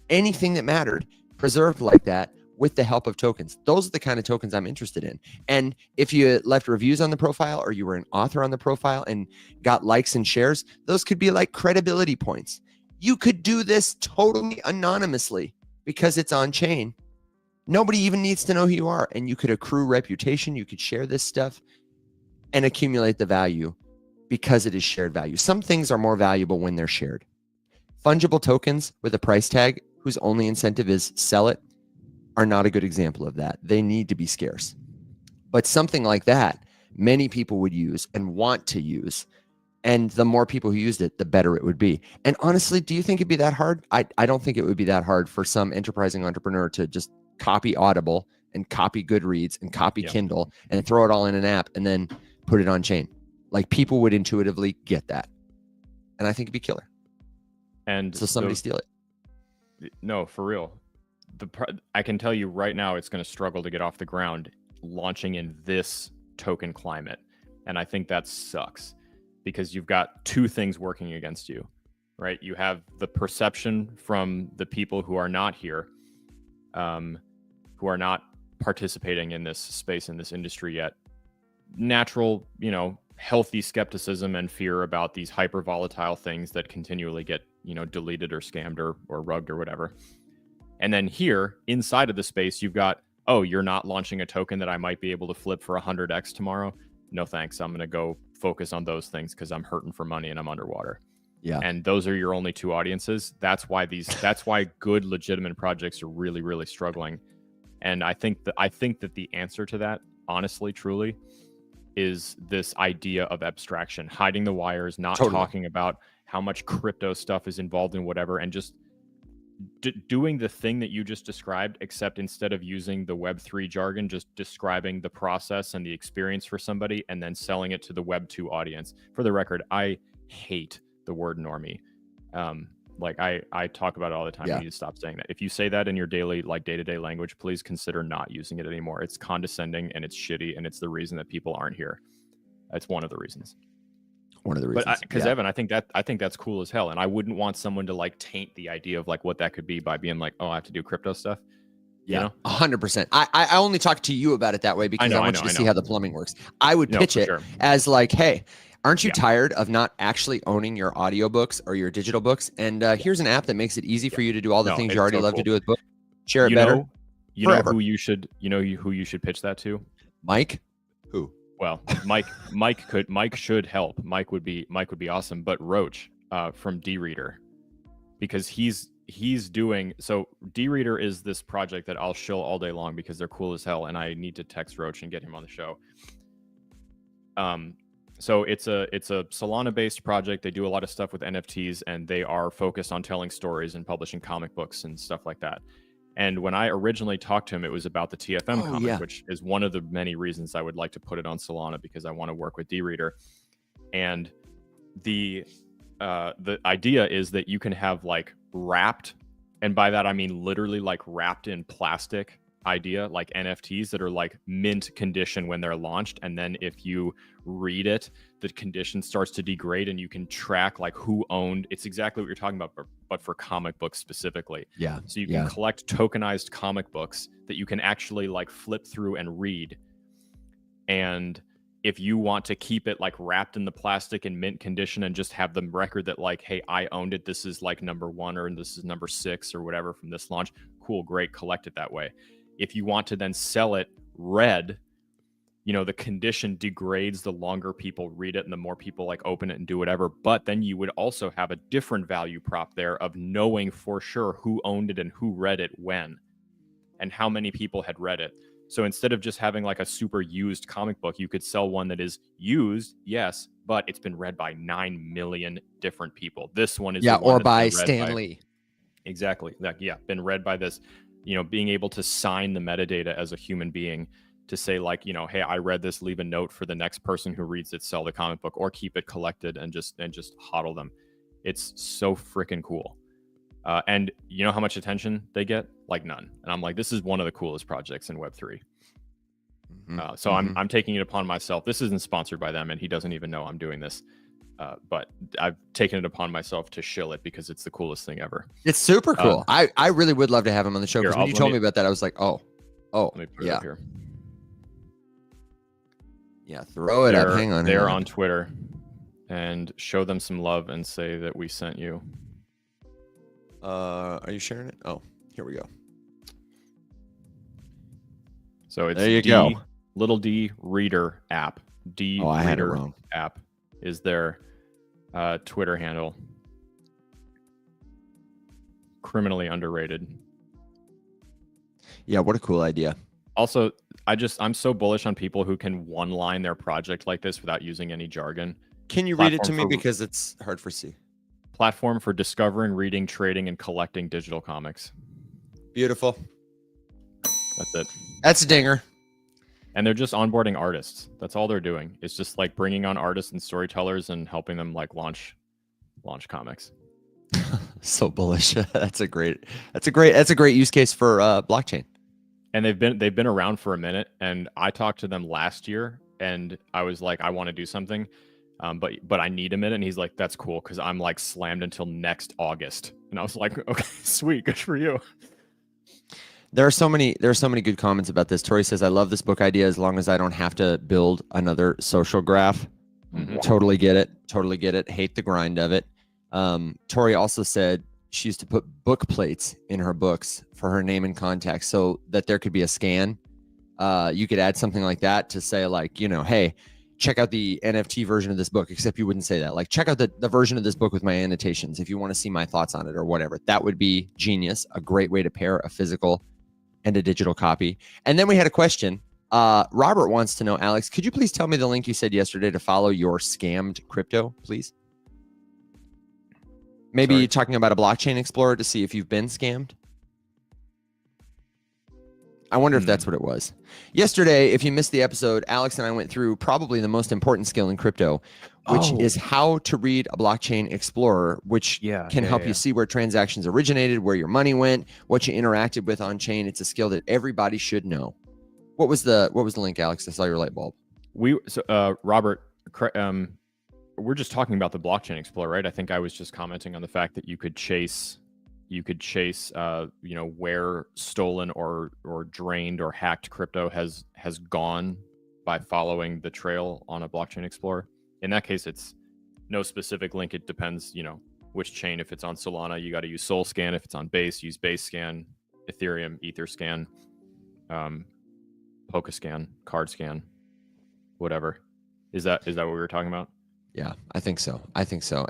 anything that mattered preserved like that with the help of tokens. Those are the kind of tokens I'm interested in. And if you left reviews on the profile, or you were an author on the profile and got likes and shares, those could be like credibility points. You could do this totally anonymously because it's on chain. Nobody even needs to know who you are, and you could accrue reputation. You could share this stuff and accumulate the value because it is shared value. Some things are more valuable when they're shared. Fungible tokens with a price tag whose only incentive is sell it are not a good example of that. They need to be scarce. But something like that, many people would use and want to use. And the more people who used it, the better it would be. And honestly, do you think it'd be that hard? I don't think it would be that hard for some enterprising entrepreneur to just copy Audible and copy Goodreads and copy Kindle and throw it all in an app and then put it on chain. Like, people would intuitively get that. And I think it'd be killer. And so somebody steal it. No, for real. I can tell you right now, it's going to struggle to get off the ground launching in this token climate. And I think that sucks, because you've got two things working against you, right? You have the perception from the people who are not here, who are not participating in this space, in this industry yet. Natural, healthy skepticism and fear about these hyper volatile things that continually get, deleted or scammed or rugged or whatever. And then here inside of the space, you've got, oh, you're not launching a token that I might be able to flip for 100x tomorrow. No, thanks. I'm going to go focus on those things because I'm hurting for money and I'm underwater. Yeah. And those are your only two audiences. That's why good legitimate projects are really, really struggling. And I think that the answer to that, honestly, truly, is this idea of abstraction, hiding the wires, not talking about how much crypto stuff is involved in whatever, and just doing the thing that you just described, except instead of using the Web3 jargon, just describing the process and the experience for somebody and then selling it to the Web2 audience. For the record, I hate the word normie. I talk about it all the time. You need to stop saying that. If you say that in your daily, day-to-day language, please consider not using it anymore. It's condescending and it's shitty, and it's the reason that people aren't here. It's one of the reasons. One of the reasons. But because Evan, I think that's cool as hell, and I wouldn't want someone to taint the idea of what that could be by being like, oh, I have to do crypto stuff. Yeah, 100%. I only talk to you about it that way because I want you to see how the plumbing works. I would pitch it as hey, aren't you tired of not actually owning your audiobooks or your digital books? And here's an app that makes it easy for you to do all the things you already love to do with books. Share it better. You know who you should pitch that to? Mike? Who? Well, Mike should help. Mike would be awesome. But Roach from D-Reader, because he's doing, so D-Reader is this project that I'll shill all day long because they're cool as hell, and I need to text Roach and get him on the show. So it's a Solana-based project. They do a lot of stuff with NFTs, and they are focused on telling stories and publishing comic books and stuff like that. And when I originally talked to him, it was about the TFM comic, which is one of the many reasons I would like to put it on Solana, because I want to work with D-Reader. And the idea is that you can have wrapped, and by that I mean literally wrapped in plastic idea, NFTs that are mint condition when they're launched, and then if you read it, the condition starts to degrade, and you can track who owned. It's exactly what you're talking about, but for comic books specifically. Yeah. So you can collect tokenized comic books that you can actually flip through and read. And if you want to keep it wrapped in the plastic in mint condition and just have the record that hey, I owned it, this is number 1 or this is number 6 or whatever from this launch, cool, great, collect it that way. If you want to then sell it read, the condition degrades the longer people read it and the more people open it and do whatever. But then you would also have a different value prop there of knowing for sure who owned it and who read it when and how many people had read it. So instead of just having a super used comic book, you could sell one that is used, yes, but it's been read by 9 million different people. This one is or by Stan Lee. Exactly. Been read by this. Being able to sign the metadata as a human being to say hey, I read this, leave a note for the next person who reads it, sell the comic book, or keep it collected and just hodl them. It's so freaking cool. And you know how much attention they get? Like none. And I'm like, this is one of the coolest projects in Web3. So I'm taking it upon myself. This isn't sponsored by them, and he doesn't even know I'm doing this. But I've taken it upon myself to shill it because it's the coolest thing ever. It's super cool. I really would love to have him on the show, because when you told me about that, I was like, oh, let me put it yeah. up here. Yeah, throw it up. Hang on. They're on Twitter, and show them some love and say that we sent you. Are you sharing it? Oh, here we go. So it's there you go. Little D Reader app. I had it Reader wrong. App is their Twitter handle. Criminally underrated. Yeah, what a cool idea. Also, I'm so bullish on people who can one-line their project like this without using any jargon. Can you read it to me, because it's hard for C? Platform for discovering, reading, trading, and collecting digital comics. Beautiful. That's it. That's a dinger. And they're just onboarding artists. That's all they're doing. It's just like bringing on artists and storytellers and helping them like launch comics. So bullish. That's a great use case for blockchain. And they've been around for a minute. And I talked to them last year, and I was like, I want to do something, but I need a minute. And he's like, that's cool, because I'm like slammed until next August. And I was like, okay, sweet, good for you. There are so many good comments about this. Tori says, I love this book idea as long as I don't have to build another social graph. Totally get it. Hate the grind of it. Tori also said she used to put book plates in her books for her name and contact, so that there could be a scan. You could add something like that to say, like, hey, check out the NFT version of this book, except you wouldn't say that. Like, check out the version of this book with my annotations if you want to see my thoughts on it or whatever. That would be genius. A great way to pair a physical and a digital copy. And then we had a question. Robert wants to know, Alex, could you please tell me the link you said yesterday to follow your scammed crypto, please? Maybe talking about a blockchain explorer to see if you've been scammed. I wonder if that's what it was. Yesterday, if you missed the episode, Alex and I went through probably the most important skill in crypto, which is how to read a blockchain explorer, which can help you see where transactions originated, where your money went, what you interacted with on chain. It's a skill that everybody should know. What was the link, Alex? I saw your light bulb. Robert, we're just talking about the blockchain explorer, right? I think I was just commenting on the fact that you could chase where stolen or drained or hacked crypto has gone by following the trail on a blockchain explorer. In that case, it's no specific link. It depends, which chain. If it's on Solana, you got to use SolScan. If it's on Base, use BaseScan, Ethereum, EtherScan, PocaScan, CardScan, whatever. Is that what we were talking about? Yeah, I think so.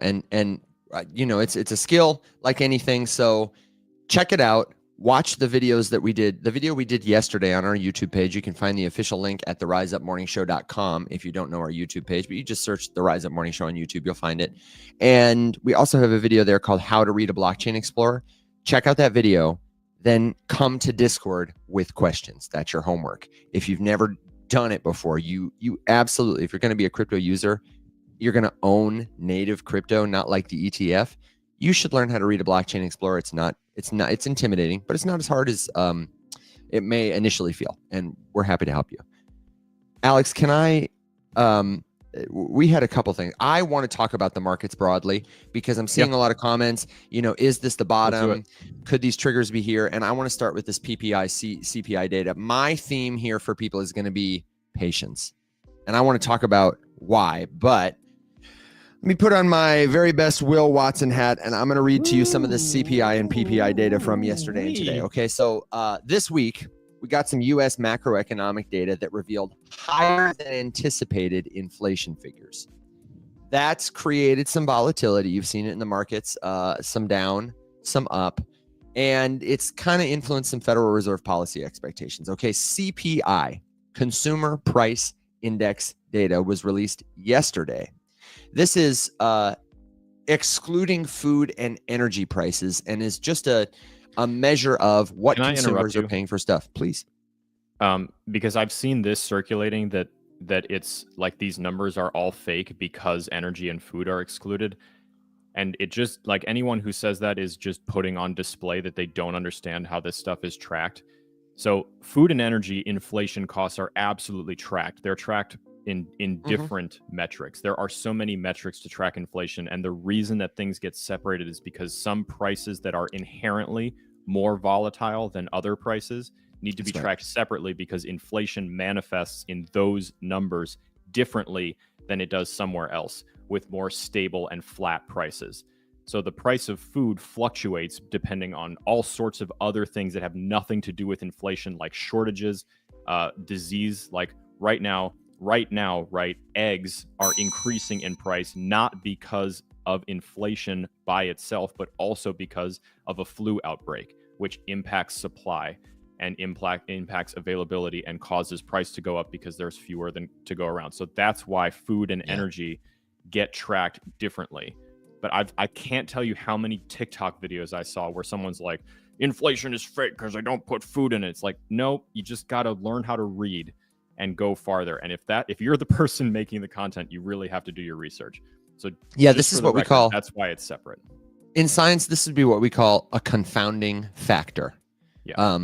And it's a skill like anything. So check it out. Watch the videos that we did. The video we did yesterday on our YouTube page. You can find the official link at theriseupmorningshow.com if you don't know our YouTube page, but you just search The Rise Up Morning Show on YouTube, you'll find it. And we also have a video there called How to Read a Blockchain Explorer. Check out that video, then come to Discord with questions. That's your homework. If you've never done it before, you absolutely, if you're going to be a crypto user, you're going to own native crypto, not like the ETF. You should learn how to read a blockchain explorer. It's intimidating, but it's not as hard as it may initially feel. And we're happy to help you. Alex, we had a couple things. I want to talk about the markets broadly because I'm seeing a lot of comments. Is this the bottom? Could these triggers be here? And I want to start with this CPI data. My theme here for people is going to be patience. And I want to talk about why, but let me put on my very best Will Watson hat, and I'm going to read to you some of the CPI and PPI data from yesterday and today. Okay, so this week, we got some U.S. macroeconomic data that revealed higher than anticipated inflation figures. That's created some volatility. You've seen it in the markets, some down, some up, and it's kind of influenced some Federal Reserve policy expectations. Okay, CPI, Consumer Price Index data, was released yesterday. This is excluding food and energy prices and is just a measure of what consumers are paying for stuff. Please. Because I've seen this circulating that it's like these numbers are all fake because energy and food are excluded. And it just, like, anyone who says that is just putting on display that they don't understand how this stuff is tracked. So food and energy inflation costs are absolutely tracked. They're tracked in different metrics. There are so many metrics to track inflation. And the reason that things get separated is because some prices that are inherently more volatile than other prices need to be tracked separately, because inflation manifests in those numbers differently than it does somewhere else with more stable and flat prices. So the price of food fluctuates depending on all sorts of other things that have nothing to do with inflation, like shortages, disease. Like right now, eggs are increasing in price, not because of inflation by itself, but also because of a flu outbreak, which impacts supply and impacts availability and causes price to go up because there's fewer than to go around. So that's why food and energy get tracked differently. But I can't tell you how many TikTok videos I saw where someone's like, inflation is fake because I don't put food in it. It's like, no, you just got to learn how to read and go farther. And if you're the person making the content, you really have to do your research. So yeah, this is what we call, that's why it's separate. In science, this would be what we call a confounding factor. Yeah.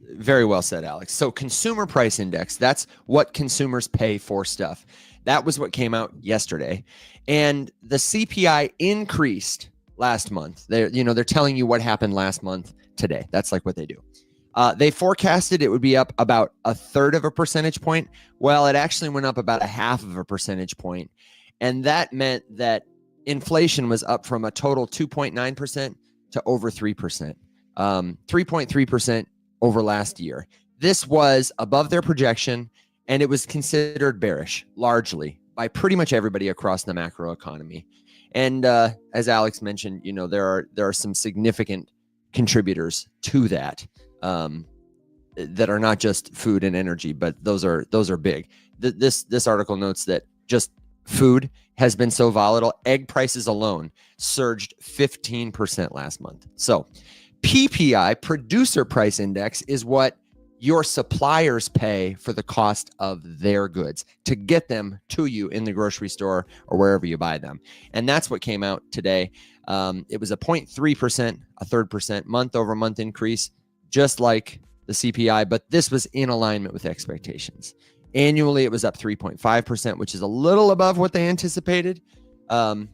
Very well said, Alex. So consumer price index, that's what consumers pay for stuff. That was what came out yesterday. And the CPI increased last month. They're telling you what happened last month today. That's like what they do. They forecasted it would be up about 1/3 of a percentage point. Well, it actually went up about 1/2 of a percentage point. And that meant that inflation was up from a total 2.9% to over 3%, 3.3% over last year. This was above their projection, and it was considered bearish largely by pretty much everybody across the macro economy. And as Alex mentioned, there are some significant contributors to that that are not just food and energy, but those are big. This article notes that just food has been so volatile. Egg prices alone surged 15% last month. So PPI, producer price index, is what your suppliers pay for the cost of their goods to get them to you in the grocery store or wherever you buy them. And that's what came out today. It was a 0.3%, a 1/3% month over month increase, just like the CPI, but this was in alignment with expectations. Annually, it was up 3.5%, which is a little above what they anticipated. But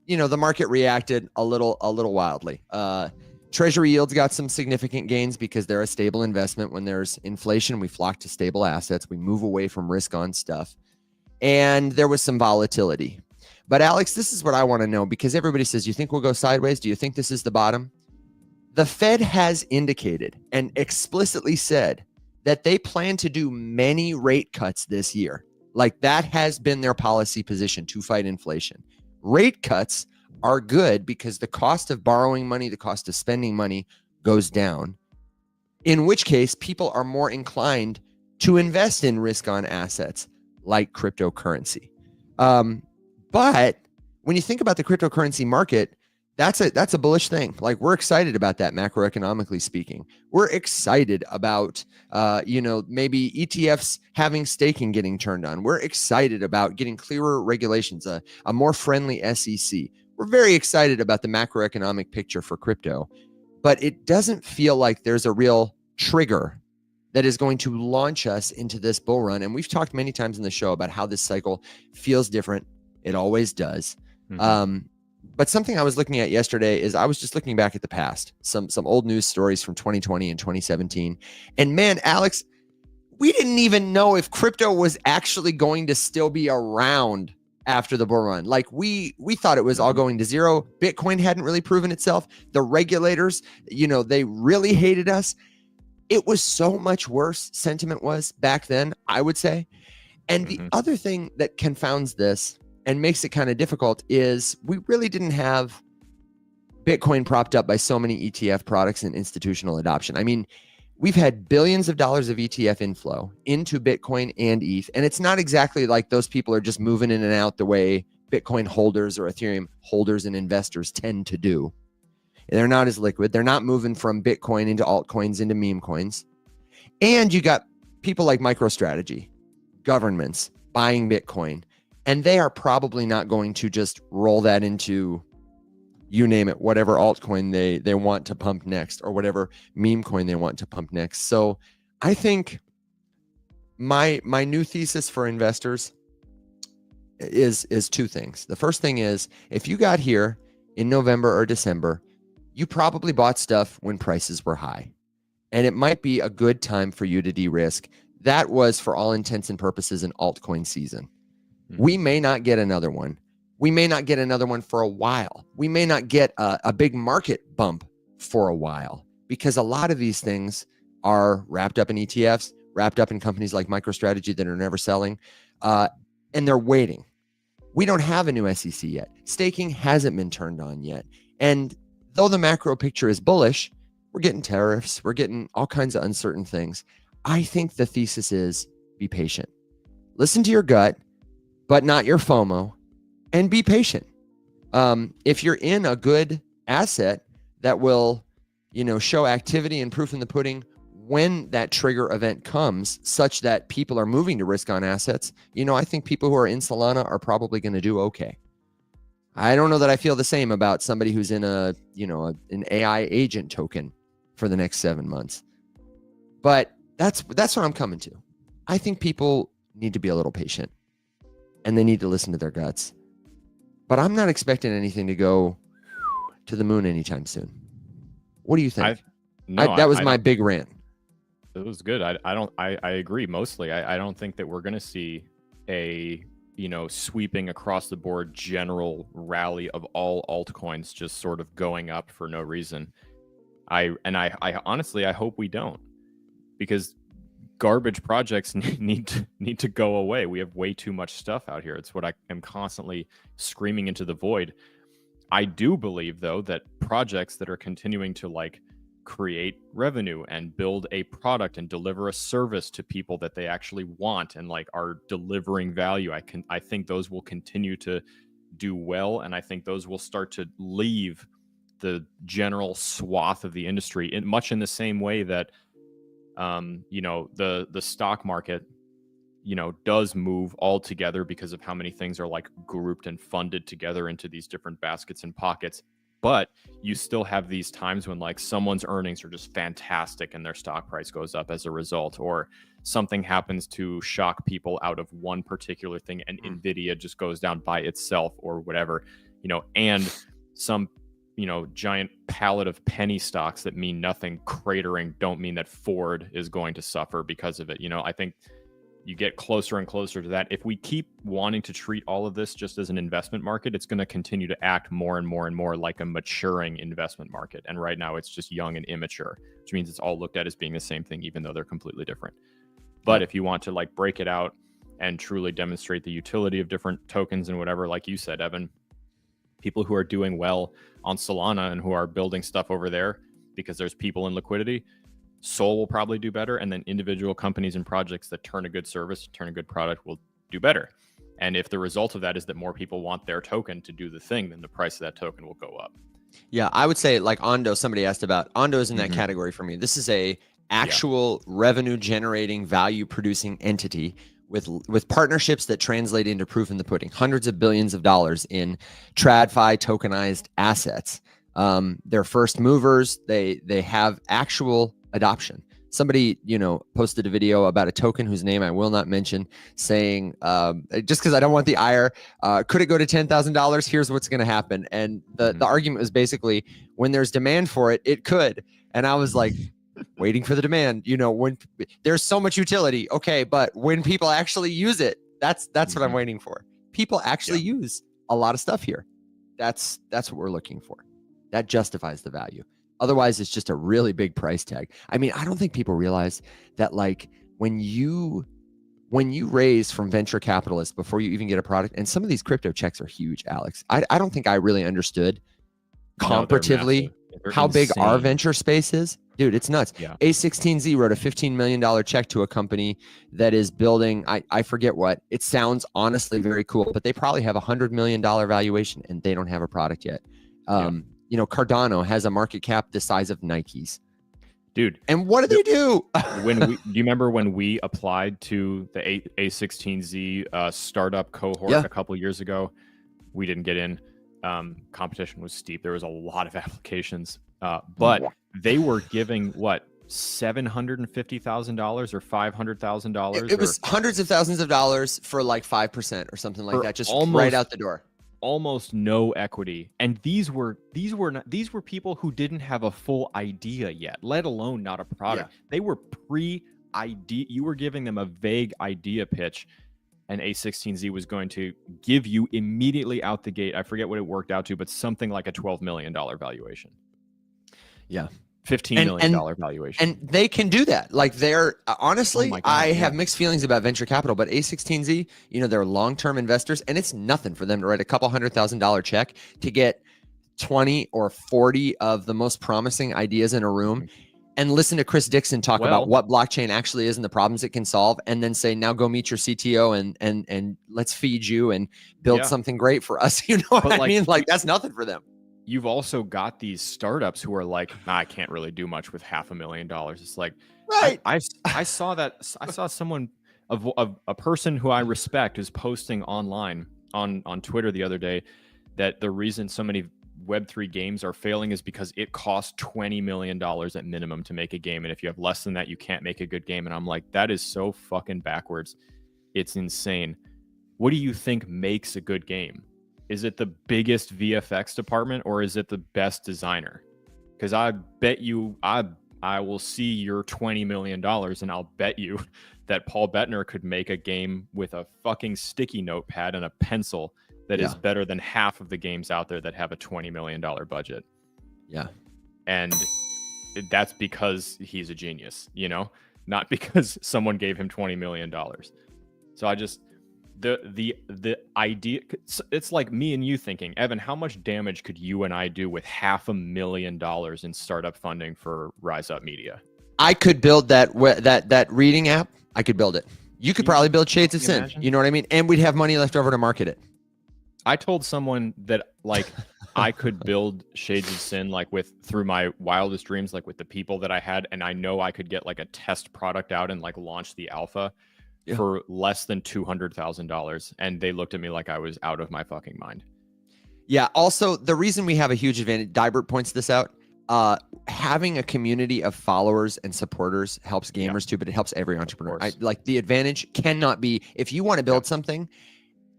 the market reacted a little wildly. Treasury yields got some significant gains because they're a stable investment. When there's inflation, we flock to stable assets. We move away from risk on stuff. And there was some volatility. But Alex, this is what I want to know, because everybody says, you think we'll go sideways? Do you think this is the bottom? The Fed has indicated and explicitly said that they plan to do many rate cuts this year. Like, that has been their policy position to fight inflation. Rate cuts are good because the cost of borrowing money, the cost of spending money goes down, in which case people are more inclined to invest in risk on assets like cryptocurrency. But when you think about the cryptocurrency market, that's a bullish thing. Like, we're excited about that macroeconomically speaking. We're excited about, maybe ETFs having staking getting turned on. We're excited about getting clearer regulations, a more friendly SEC. We're very excited about the macroeconomic picture for crypto, but it doesn't feel like there's a real trigger that is going to launch us into this bull run. And we've talked many times in the show about how this cycle feels different. It always does. But something I was looking at yesterday is I was just looking back at the past, some old news stories from 2020 and 2017. And man, Alex, we didn't even know if crypto was actually going to still be around after the bull run. Like, we thought it was all going to zero. Bitcoin hadn't really proven itself. The regulators, they really hated us. It was so much worse, sentiment was back then, I would say. And the other thing that confounds this and makes it kind of difficult is we really didn't have Bitcoin propped up by so many ETF products and institutional adoption. I mean, we've had billions of dollars of ETF inflow into Bitcoin and ETH, and it's not exactly like those people are just moving in and out the way Bitcoin holders or Ethereum holders and investors tend to do. They're not as liquid. They're not moving from Bitcoin into altcoins into meme coins. And you got people like MicroStrategy, governments buying Bitcoin, And they are probably not going to just roll that into, you name it, whatever altcoin they want to pump next, or whatever meme coin they want to pump next. So I think my new thesis for investors is two things. The first thing is, if you got here in November or December, you probably bought stuff when prices were high, and it might be a good time for you to de-risk. That was, for all intents and purposes, an altcoin season. We may not get another one. We may not get another one for a while. We may not get a big market bump for a while, because a lot of these things are wrapped up in ETFs, wrapped up in companies like MicroStrategy that are never selling, and they're waiting. We don't have a new SEC yet. Staking hasn't been turned on yet. And though the macro picture is bullish, we're getting tariffs, we're getting all kinds of uncertain things. I think the thesis is, be patient. Listen to your gut, but not your FOMO, and be patient. If you're in a good asset that will, show activity and proof in the pudding when that trigger event comes, such that people are moving to risk on assets, I think people who are in Solana are probably going to do okay. I don't know that I feel the same about somebody who's in an AI agent token for the next 7 months. But that's what I'm coming to. I think people need to be a little patient, and they need to listen to their guts. But I'm not expecting anything to go to the moon anytime soon. What do you think? That was my big rant. It was good. I agree mostly. I don't think that we're going to see a sweeping across the board general rally of all altcoins just sort of going up for no reason. I honestly, I hope we don't, because garbage projects need to go away. We have way too much stuff out here. It's what I am constantly screaming into the void. I do believe, though, that projects that are continuing to create revenue and build a product and deliver a service to people that they actually want and are delivering value, I think those will continue to do well, and I think those will start to leave the general swath of the industry much in the same way that the stock market does move all together because of how many things are grouped and funded together into these different baskets and pockets. But you still have these times when someone's earnings are just fantastic and their stock price goes up as a result, or something happens to shock people out of one particular thing and Nvidia just goes down by itself or whatever, and some giant pallet of penny stocks that mean nothing cratering don't mean that Ford is going to suffer because of it. I think you get closer and closer to that. If we keep wanting to treat all of this just as an investment market, it's going to continue to act more and more and more like a maturing investment market. And right now it's just young and immature, which means it's all looked at as being the same thing, even though they're completely different. But if you want to break it out and truly demonstrate the utility of different tokens and whatever, like you said, Evan, people who are doing well on Solana and who are building stuff over there because there's people in liquidity, Sol will probably do better, and then individual companies and projects that turn a good service, turn a good product will do better. And if the result of that is that more people want their token to do the thing, then the price of that token will go up. Yeah, I would say Ondo, somebody asked about. Ondo is in that category for me. This is a actual revenue generating, value producing entity with partnerships that translate into proof in the pudding, hundreds of billions of dollars in TradFi tokenized assets. They're first movers. They have actual adoption. Somebody, posted a video about a token whose name I will not mention, saying, just because I don't want the ire, could it go to $10,000? Here's what's going to happen. And the argument was basically, when there's demand for it, it could. And I was like, waiting for the demand. When there's so much utility, okay, but when people actually use it, that's what I'm waiting for. People actually use a lot of stuff here. That's what we're looking for. That justifies the value. Otherwise, it's just a really big price tag. I mean, I don't think people realize that when you raise from venture capitalists before you even get a product, and some of these crypto checks are huge, Alex. I don't think I really understood comparatively how big our venture space is. Dude, it's nuts. Yeah. A16Z wrote a $15 million check to a company that is building, I forget what. It sounds honestly very cool, but they probably have $100 million valuation and they don't have a product yet. Cardano has a market cap the size of Nike's. dude. And what do they do? Do you remember when we applied to the A16Z startup cohort Yeah. a couple years ago? We didn't get in. Competition was steep. There was a lot of applications, but they were giving what, $750,000 or $500,000? It was hundreds of thousands of dollars for like 5% or something like For that, just almost- right out the door. Almost no equity, and these were people who didn't have a full idea yet, let alone not a product. They were pre-idea. You were giving them a vague idea pitch, and A16Z was going to give you immediately out the gate. I forget what it worked out to, but something like a $12 million valuation. Yeah. $15 million valuation. And they can do that. Like they're honestly, Oh my God, I yeah. have mixed feelings about venture capital, but A16Z, you know, they're long-term investors, and it's nothing for them to write a couple $100,000 check to get 20 or 40 of the most promising ideas in a room and listen to Chris Dixon talk about what blockchain actually is and the problems it can solve, and then say, now go meet your CTO and let's feed you and build something great for us. You know what I mean? Like that's nothing for them. You've also got these startups who are like, I can't really do much with $500,000. It's like, right. I saw that. I saw someone of a person who I respect is posting online on Twitter the other day that the reason so many Web3 games are failing is because it costs $20 million at minimum to make a game. And if you have less than that, you can't make a good game. And I'm like, that is so fucking backwards. It's insane. What do you think makes a good game? Is it the biggest VFX department or is it the best designer? Because I bet you I will see your $20 million and I'll bet you that Paul Bettner could make a game with a fucking sticky notepad and a pencil that is better than half of the games out there that have a $20 million budget. Yeah. And that's because he's a genius, you know, not because someone gave him $20 million. So I just, the idea, it's like me and you thinking, Evan, how much damage could you and I do with $500,000 in startup funding for Rise Up Media? I could build that reading app. I could build it. You could probably build Shades of Sin. Imagine? You know what I mean? And we'd have money left over to market it. I told someone that like I could build Shades of Sin like through my wildest dreams, like with the people that I had, and I know I could get like a test product out and like launch the alpha for less than $200,000, and they looked at me like I was out of my fucking mind. Yeah. Also, the reason we have a huge advantage, Dybert points this out, having a community of followers and supporters helps gamers too, but it helps every entrepreneur. Like the advantage cannot be if you want to build something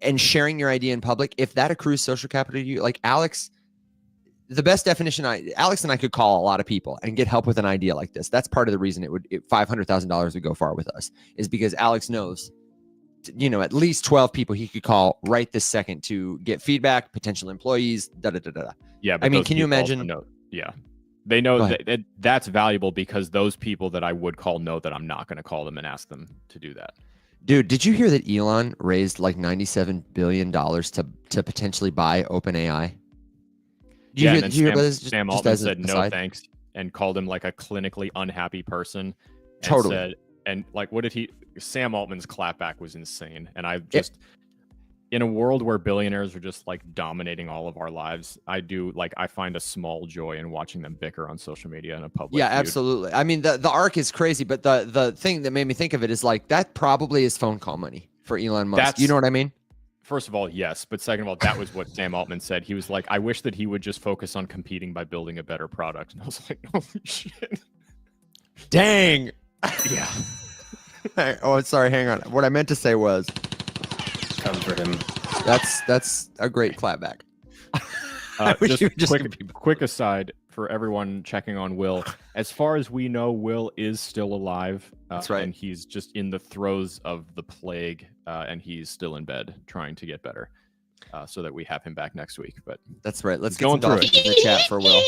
and sharing your idea in public, if that accrues social capital to you, like Alex, the best definition, Alex and I could call a lot of people and get help with an idea like this. That's part of the reason $500,000 would go far with us, is because Alex knows, you know, at least 12 people he could call right this second to get feedback, potential employees, Yeah. But I mean, can you imagine? They know that that's valuable because those people that I would call know that I'm not going to call them and ask them to do that. Dude, did you hear that Elon raised like $97 billion to potentially buy OpenAI? Did you hear about this? Sam Altman said no thanks and called him like a clinically unhappy person. And said, like, what did he? Sam Altman's clapback was insane. And I just, in a world where billionaires are just like dominating all of our lives, I find a small joy in watching them bicker on social media in a public. Yeah, feud. absolutely. I mean, the arc is crazy, but the thing that made me think of it is like that probably is phone call money for Elon Musk. You know what I mean? First of all, yes. But second of all, that was what Sam Altman said. He was like, I wish that he would just focus on competing by building a better product. And I was like, holy shit. Dang. Yeah. Oh, sorry. Hang on. What I meant to say was, Come for him. that's a great clapback. Quick aside for everyone checking on Will. As far as we know, Will is still alive. That's right. And he's just in the throes of the plague, and he's still in bed trying to get better, so that we have him back next week. But that's right. Let's get some dolphins in the chat for Will.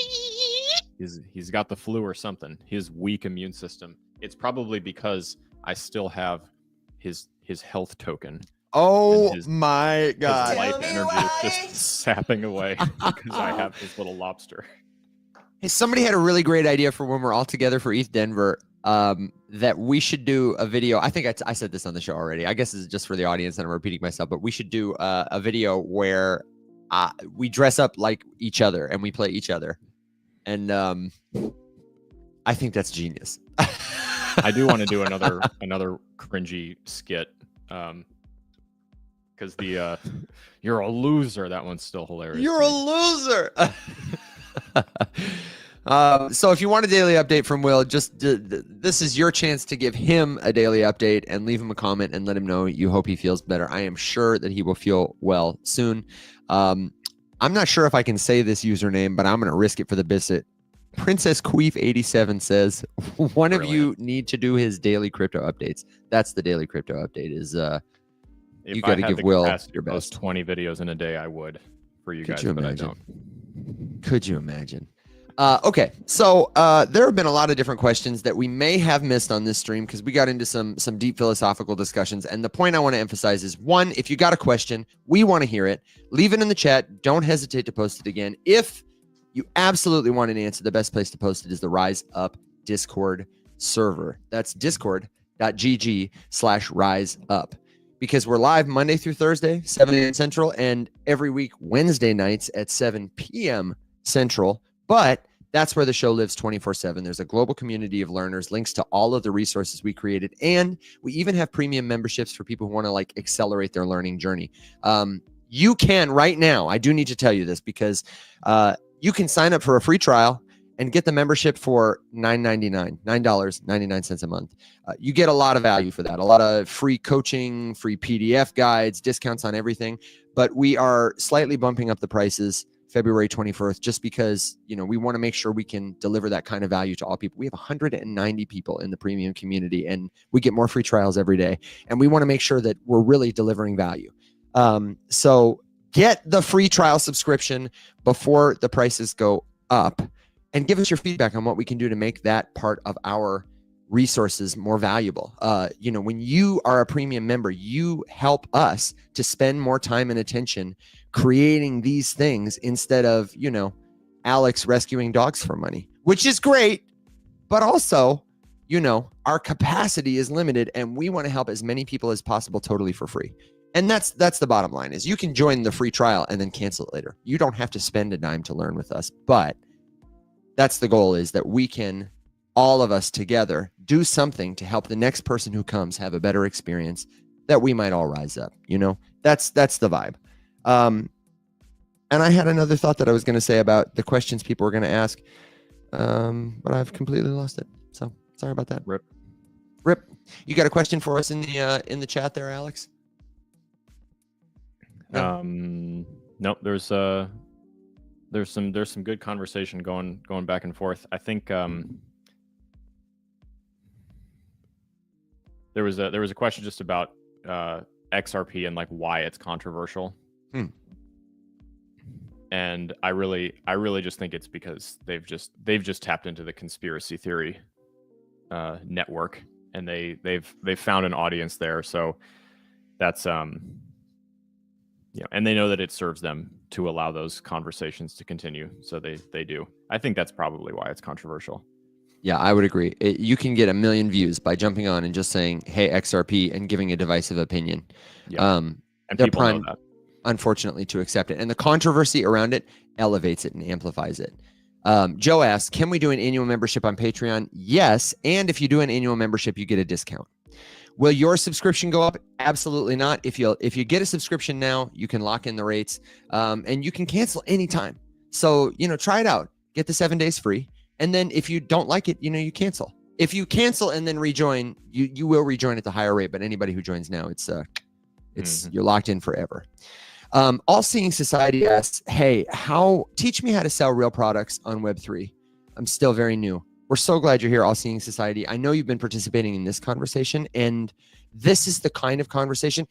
He's got the flu or something. His weak immune system. It's probably because I still have his health token. Oh my God! His life energy is just sapping away because I have this little lobster. Hey, somebody had a really great idea for when we're all together for ETH Denver, that we should do a video. I think I said this on the show already. I guess it's just for the audience and I'm repeating myself, but we should do a video where we dress up like each other and we play each other. And I think that's genius. I do want to do another cringy skit. Because the you're a loser, that one's still hilarious. You're a loser. So if you want a daily update from Will, just this is your chance to give him a daily update and leave him a comment and let him know you hope he feels better. I am sure that he will feel well soon. I'm not sure if I can say this username, but I'm going to risk it for the biscuit. Princess Queef 87 says one of you need to do his daily crypto updates. That's the daily crypto update. Is you got to give Will your best. 20 videos in a day, I would for you guys, but I don't. Could you imagine? Okay, so there have been a lot of different questions that we may have missed on this stream because we got into some deep philosophical discussions. And the point I want to emphasize is, one, if you got a question, we want to hear it. Leave it in the chat. Don't hesitate to post it again. If you absolutely want an answer, the best place to post it is the Rise Up Discord server. That's discord.gg/riseup. Because we're live Monday through Thursday, 7 a.m. Central, and every week Wednesday nights at 7 p.m. Central. But that's where the show lives 24/7. There's a global community of learners, links to all of the resources we created, and we even have premium memberships for people who want to like accelerate their learning journey. You can right now, I do need to tell you this because you can sign up for a free trial and get the membership for $9.99 a month. You get a lot of value for that, a lot of free coaching, free PDF guides, discounts on everything. But we are slightly bumping up the prices February 21st, just because, you know, we want to make sure we can deliver that kind of value to all people. We have 190 people in the premium community, and we get more free trials every day. And we want to make sure that we're really delivering value. So get the free trial subscription before the prices go up, and give us your feedback on what we can do to make that part of our resources more valuable. You know, when you are a premium member, you help us to spend more time and attention creating these things instead of, you know, Alex rescuing dogs for money, which is great, but also, you know, our capacity is limited and we want to help as many people as possible totally for free. And that's the bottom line. Is you can join the free trial and then cancel it later. You don't have to spend a dime to learn with us, but that's the goal, is that we can, all of us together, do something to help the next person who comes have a better experience, that we might all rise up. You know, that's the vibe. And I had another thought that I was going to say about the questions people were going to ask, but I've completely lost it. So sorry about that. Rip. You got a question for us in the chat there, Alex? No, there's some good conversation going back and forth. I think there was a question just about XRP and like why it's controversial. And I really just think it's because they've just tapped into the conspiracy theory network, and they've found an audience there. So that's and they know that it serves them to allow those conversations to continue. So they do. I think that's probably why it's controversial. Yeah, I would agree. You can get 1 million views by jumping on and just saying, "Hey, XRP," and giving a divisive opinion. Yeah. And people know that, unfortunately, to accept it. And the controversy around it elevates it and amplifies it. Joe asks, can we do an annual membership on Patreon? Yes. And if you do an annual membership, you get a discount. Will your subscription go up? Absolutely not. If you get a subscription now, you can lock in the rates, and you can cancel anytime. So, you know, try it out. Get the 7 days free. And then if you don't like it, you know, you cancel. If you cancel and then rejoin, you will rejoin at the higher rate. But anybody who joins now, it's you're locked in forever. All Seeing Society asks, hey, teach me how to sell real products on Web3. I'm still very new. We're so glad you're here, All Seeing Society. I know you've been participating in this conversation, and this is the kind of conversation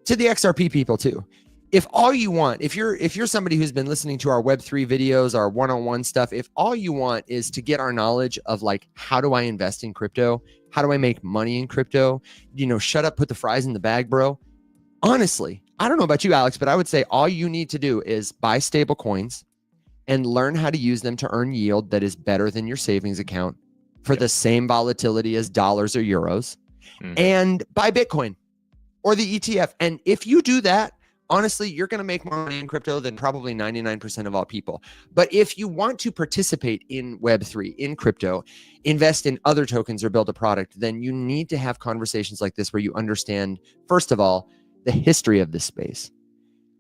to the XRP people too. If all you want, if you're somebody who's been listening to our Web3 videos, our one-on-one stuff, if all you want is to get our knowledge of like, how do I invest in crypto? How do I make money in crypto? You know, shut up, put the fries in the bag, bro. Honestly, I don't know about you, Alex, but I would say all you need to do is buy stable coins and learn how to use them to earn yield that is better than your savings account for the same volatility as dollars or euros, and buy Bitcoin or the ETF. And if you do that, honestly, you're going to make more money in crypto than probably 99% of all people. But if you want to participate in Web3, in crypto, invest in other tokens or build a product, then you need to have conversations like this where you understand, first of all, the history of this space,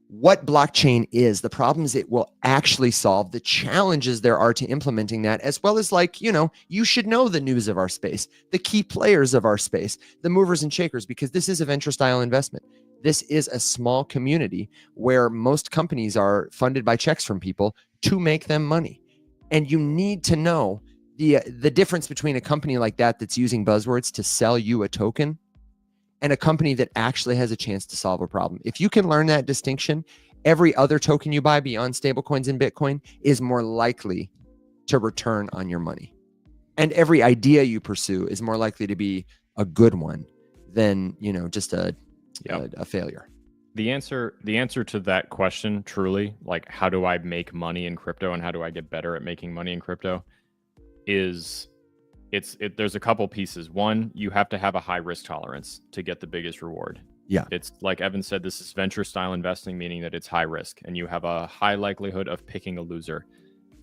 what blockchain is, the problems it will actually solve, the challenges there are to implementing that, as well as like, you should know the news of our space, the key players of our space, the movers and shakers, because this is a venture style investment. This is a small community where most companies are funded by checks from people to make them money. And you need to know the difference between a company like that that's using buzzwords to sell you a token and a company that actually has a chance to solve a problem. If you can learn that distinction, every other token you buy beyond stablecoins and Bitcoin is more likely to return on your money. And every idea you pursue is more likely to be a good one than, just a failure. The answer to that question, truly, like how do I make money in crypto and how do I get better at making money in crypto, is there's a couple pieces. One, you have to have a high risk tolerance to get the biggest reward. Yeah. It's like Evan said, this is venture style investing, meaning that it's high risk and you have a high likelihood of picking a loser.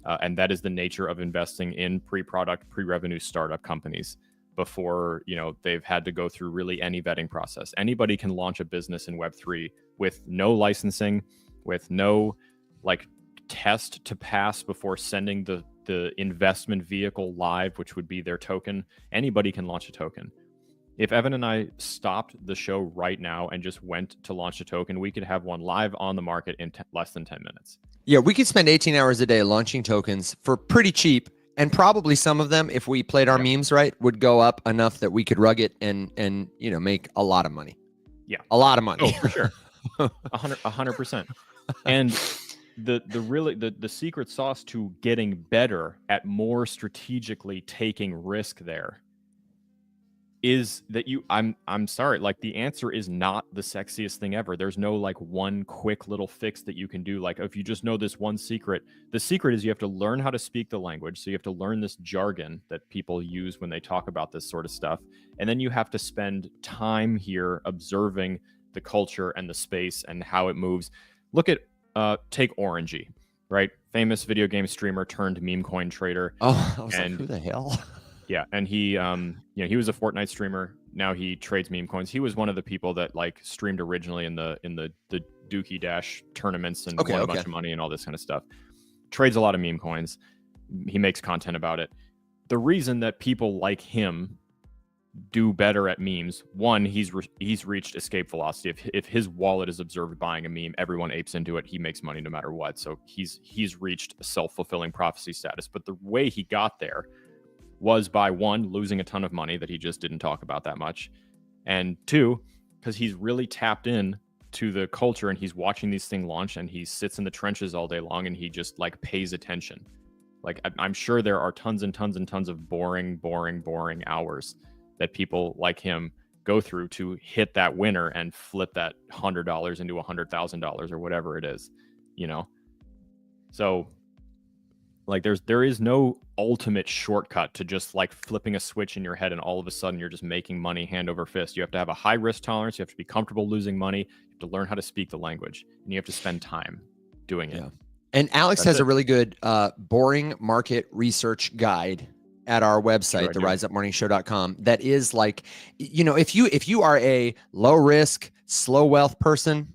And that is the nature of investing in pre-product, pre-revenue startup companies before, they've had to go through really any vetting process. Anybody can launch a business in Web3 with no licensing, with no test to pass before sending the investment vehicle live, which would be their token. Anybody can launch a token. If Evan and I stopped the show right now and just went to launch a token, we could have one live on the market in less than 10 minutes. Yeah, we could spend 18 hours a day launching tokens for pretty cheap. And probably some of them, if we played our memes right, would go up enough that we could rug it and make a lot of money. Yeah. A lot of money. Oh, for sure. 100%. And the secret sauce to getting better at more strategically taking risk there is that I'm sorry, the answer is not the sexiest thing ever. There's no one quick little fix that you can do. If you just know this one secret, the secret is you have to learn how to speak the language. So you have to learn this jargon that people use when they talk about this sort of stuff. And then you have to spend time here observing the culture and the space and how it moves. Look at take Orangey, right? Famous video game streamer turned meme coin trader. Oh, I was like, who the hell? Yeah, and he, he was a Fortnite streamer. Now he trades meme coins. He was one of the people that streamed originally in the Dookie Dash tournaments and won a bunch of money and all this kind of stuff. Trades a lot of meme coins. He makes content about it. The reason that people like him do better at memes, one, he's reached escape velocity. If his wallet is observed buying a meme, everyone apes into it. He makes money no matter what. So he's reached a self-fulfilling prophecy status. But the way he got there was by one, losing a ton of money that he just didn't talk about that much, and two, because he's really tapped in to the culture and he's watching these things launch and he sits in the trenches all day long and he just pays attention. I'm sure there are tons and tons and tons of boring hours that people like him go through to hit that winner and flip that $100 into $100,000 or whatever it is, So there is no ultimate shortcut to just flipping a switch in your head and all of a sudden you're just making money hand over fist. You have to have a high risk tolerance. You have to be comfortable losing money. You have to learn how to speak the language and you have to spend time doing it. And Alex has a really good boring market research guide at our website, theriseupmorningshow.com. That is if you are a low risk, slow wealth person,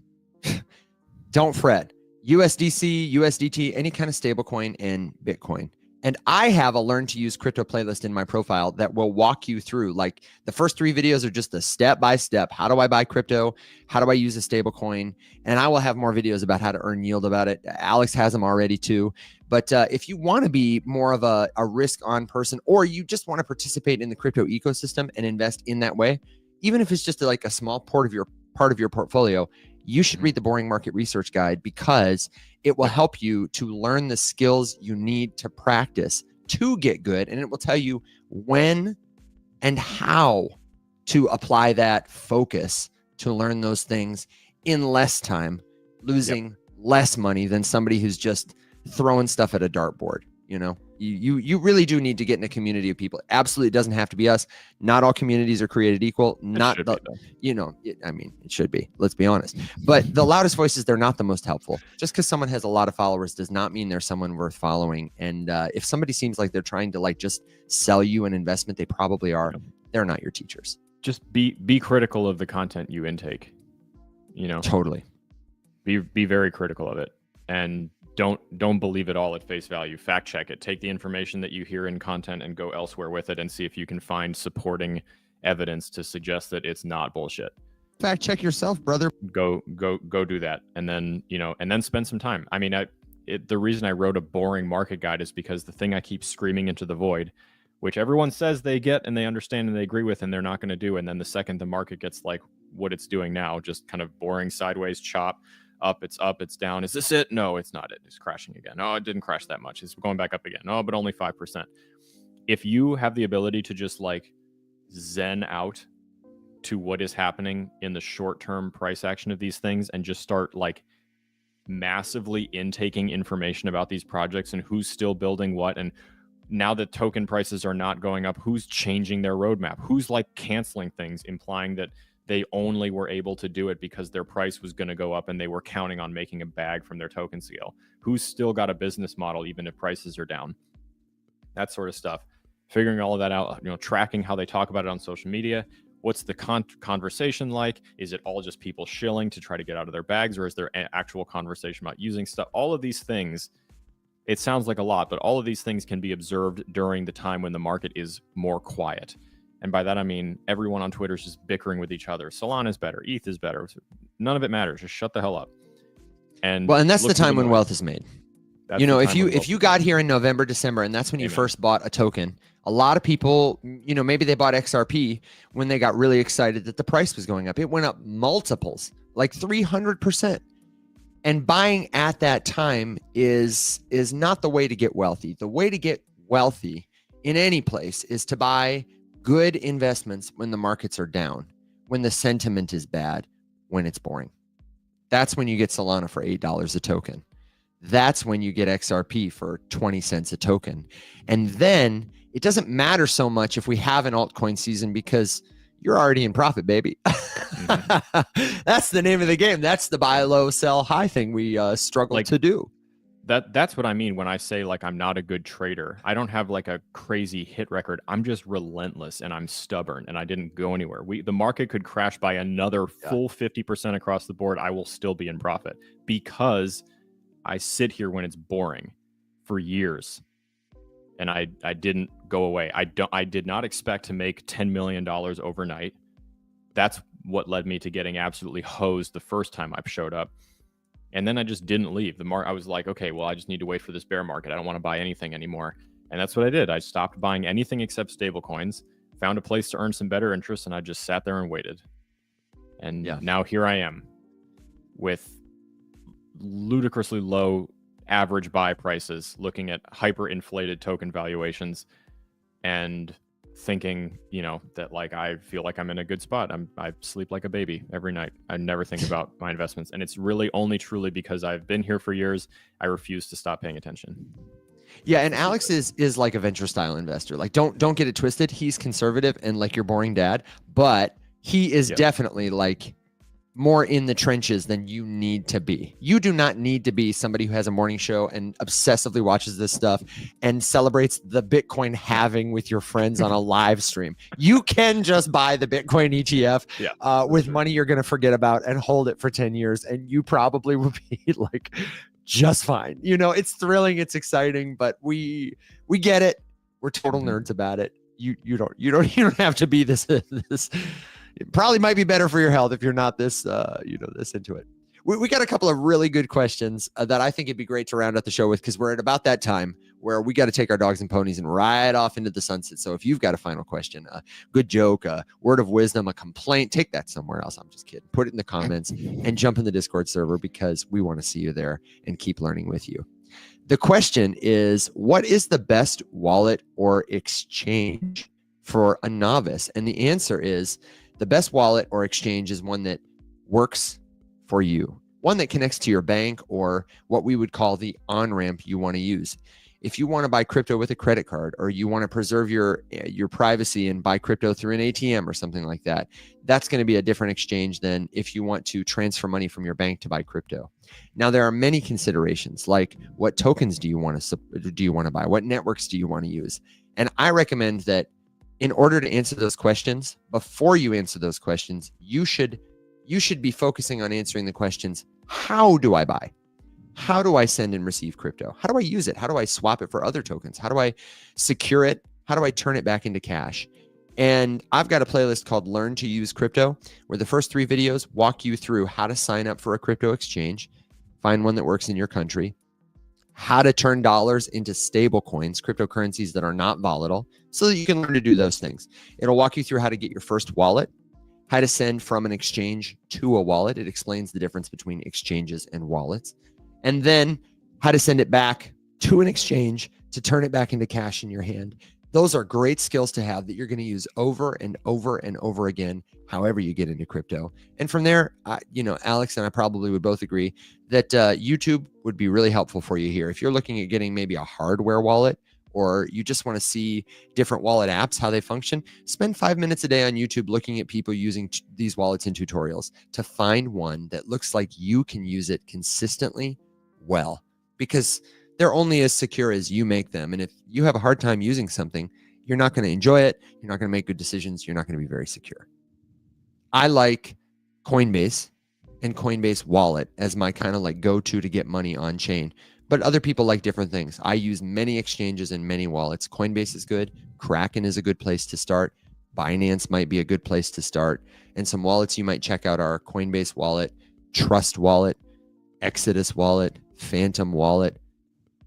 don't fret. USDC, USDT, any kind of stablecoin, and Bitcoin. And I have a learn to use crypto playlist in my profile that will walk you through. The first 3 videos are just a step by step. How do I buy crypto? How do I use a stablecoin? And I will have more videos about how to earn yield about it. Alex has them already too. But if you want to be more of a risk on person, or you just want to participate in the crypto ecosystem and invest in that way, even if it's just a small part of your portfolio, you should read the Boring Market Research Guide because it will help you to learn the skills you need to practice to get good. And it will tell you when and how to apply that focus to learn those things in less time, losing less money than somebody who's just throwing stuff at a dartboard, You really do need to get in a community of people. Absolutely doesn't have to be us. Not all communities are created equal. Not should the, be, though. you know, I mean, it should be. Let's be honest. But the loudest voices, they're not the most helpful. Just because someone has a lot of followers does not mean they're someone worth following. And if somebody seems like they're trying to like just sell you an investment, they probably are. They're not your teachers. Just be critical of the content you intake. You know, Totally. be very critical of it, and don't believe it all at face value. Fact check it. Take the information that you hear in content and go elsewhere with it, and see if you can find supporting evidence to suggest that it's not bullshit. Fact check yourself, brother. Go do that, and then spend some time. I mean, the reason I wrote a boring market guide is because the thing I keep screaming into the void, which everyone says they get and they understand and they agree with, and they're not going to do, and then the second the market gets like what it's doing now, just kind of boring sideways chop. Up, it's down. Is this it? No, it's not it. It's crashing again. Oh, it didn't crash that much. It's going back up again. Oh, but only 5%. If you have the ability to just like zen out to what is happening in the short-term price action of these things and just start like massively intaking information about these projects and who's still building what, and now that token prices are not going up, who's changing their roadmap, who's like canceling things, implying that they only were able to do it because their price was going to go up and they were counting on making a bag from their token scale. Who's still got a business model even if prices are down? That sort of stuff. Figuring all of that out, tracking how they talk about it on social media. What's the conversation like? Is it all just people shilling to try to get out of their bags, or is there an actual conversation about using stuff? All of these things, it sounds like a lot, but all of these things can be observed during the time when the market is more quiet. And by that, I mean, everyone on Twitter is just bickering with each other. Solana is better. ETH is better. None of it matters. Just shut the hell up. And that's the time when wealth is made. If you got here in November, December, and that's when you first bought a token, a lot of people, maybe they bought XRP when they got really excited that the price was going up. It went up multiples, like 300%. And buying at that time is not the way to get wealthy. The way to get wealthy in any place is to buy good investments when the markets are down, when the sentiment is bad, when it's boring. That's when you get Solana for $8 a token. That's when you get XRP for 20 cents a token. And then it doesn't matter so much if we have an altcoin season because you're already in profit, baby. Mm-hmm. That's the name of the game. That's the buy low, sell high thing we struggle to do. That's what I mean when I say like I'm not a good trader. I don't have like a crazy hit record. I'm just relentless and I'm stubborn and I didn't go anywhere. The market could crash by another full 50% across the board. I will still be in profit because I sit here when it's boring for years. And I didn't go away. I did not expect to make $10 million overnight. That's what led me to getting absolutely hosed the first time I showed up. And then I just didn't leave the market. I was like, okay, well, I just need to wait for this bear market. I don't want to buy anything anymore. And that's what I did. I stopped buying anything except stable coins, found a place to earn some better interest, and I just sat there and waited. And now here I am with ludicrously low average buy prices, looking at hyper-inflated token valuations and thinking, that like I feel like I'm in a good spot. I sleep like a baby every night. I never think about my investments. And it's really only truly because I've been here for years. I refuse to stop paying attention. Yeah, and Alex is like a venture style investor. Like don't get it twisted. He's conservative and like your boring dad, but he is definitely like more in the trenches than you need to be. You do not need to be somebody who has a morning show and obsessively watches this stuff and celebrates the Bitcoin halving with your friends on a live stream. You can just buy the Bitcoin ETF with money you're going to forget about and hold it for 10 years. And you probably will be like just fine. It's thrilling. It's exciting, but we get it. We're total nerds about it. You don't have to be this. It probably might be better for your health if you're not this, this into it. We got a couple of really good questions that I think it'd be great to round out the show with because we're at about that time where we got to take our dogs and ponies and ride off into the sunset. So if you've got a final question, a good joke, a word of wisdom, a complaint, take that somewhere else. I'm just kidding. Put it in the comments and jump in the Discord server because we want to see you there and keep learning with you. The question is, what is the best wallet or exchange for a novice? And the answer is, the best wallet or exchange is one that works for you, one that connects to your bank or what we would call the on-ramp you want to use. If you want to buy crypto with a credit card, or you want to preserve your privacy and buy crypto through an ATM or something like that, that's going to be a different exchange than if you want to transfer money from your bank to buy crypto. Now, there are many considerations, like what tokens do you want to buy? What networks do you want to use? And I recommend that in order to answer those questions, before you answer those questions, you should be focusing on answering the questions: how do I buy? How do I send and receive crypto? How do I use it? How do I swap it for other tokens? How do I secure it? How do I turn it back into cash? And I've got a playlist called Learn to Use Crypto, where the first 3 videos walk you through how to sign up for a crypto exchange, find one that works in your country, how to turn dollars into stable coins, cryptocurrencies that are not volatile, so that you can learn to do those things. It'll walk you through how to get your first wallet, how to send from an exchange to a wallet. It explains the difference between exchanges and wallets. And then how to send it back to an exchange to turn it back into cash in your hand. Those are great skills to have that you're going to use over and over and over again, however you get into crypto. And from there, Alex and I probably would both agree that YouTube would be really helpful for you here. If you're looking at getting maybe a hardware wallet, or you just want to see different wallet apps, how they function, spend 5 minutes a day on YouTube looking at people using these wallets in tutorials to find one that looks like you can use it consistently well, because they're only as secure as you make them. And if you have a hard time using something, you're not going to enjoy it. You're not going to make good decisions. You're not going to be very secure. I like Coinbase and Coinbase Wallet as my kind of like go-to to get money on chain. But other people like different things. I use many exchanges and many wallets. Coinbase is good. Kraken is a good place to start. Binance might be a good place to start. And some wallets you might check out are Coinbase Wallet, Trust Wallet, Exodus Wallet, Phantom Wallet.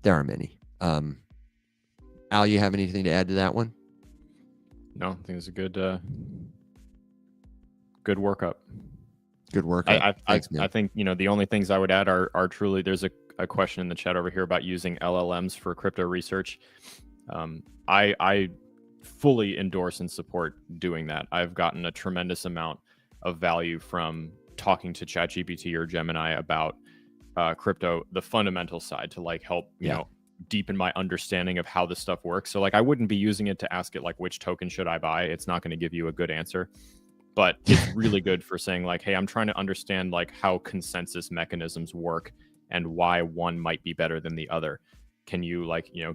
There are many. Al, you have anything to add to that one? No, I think it's a good workup. Good workup. I think the only things I would add are truly, there's a question in the chat over here about using LLMs for crypto research. I fully endorse and support doing that. I've gotten a tremendous amount of value from talking to ChatGPT or Gemini about crypto, the fundamental side, to like help deepen my understanding of how this stuff works. So like I wouldn't be using it to ask it like which token should I buy. It's not going to give you a good answer, but it's really good for saying like, hey, I'm trying to understand like how consensus mechanisms work and why one might be better than the other. Can you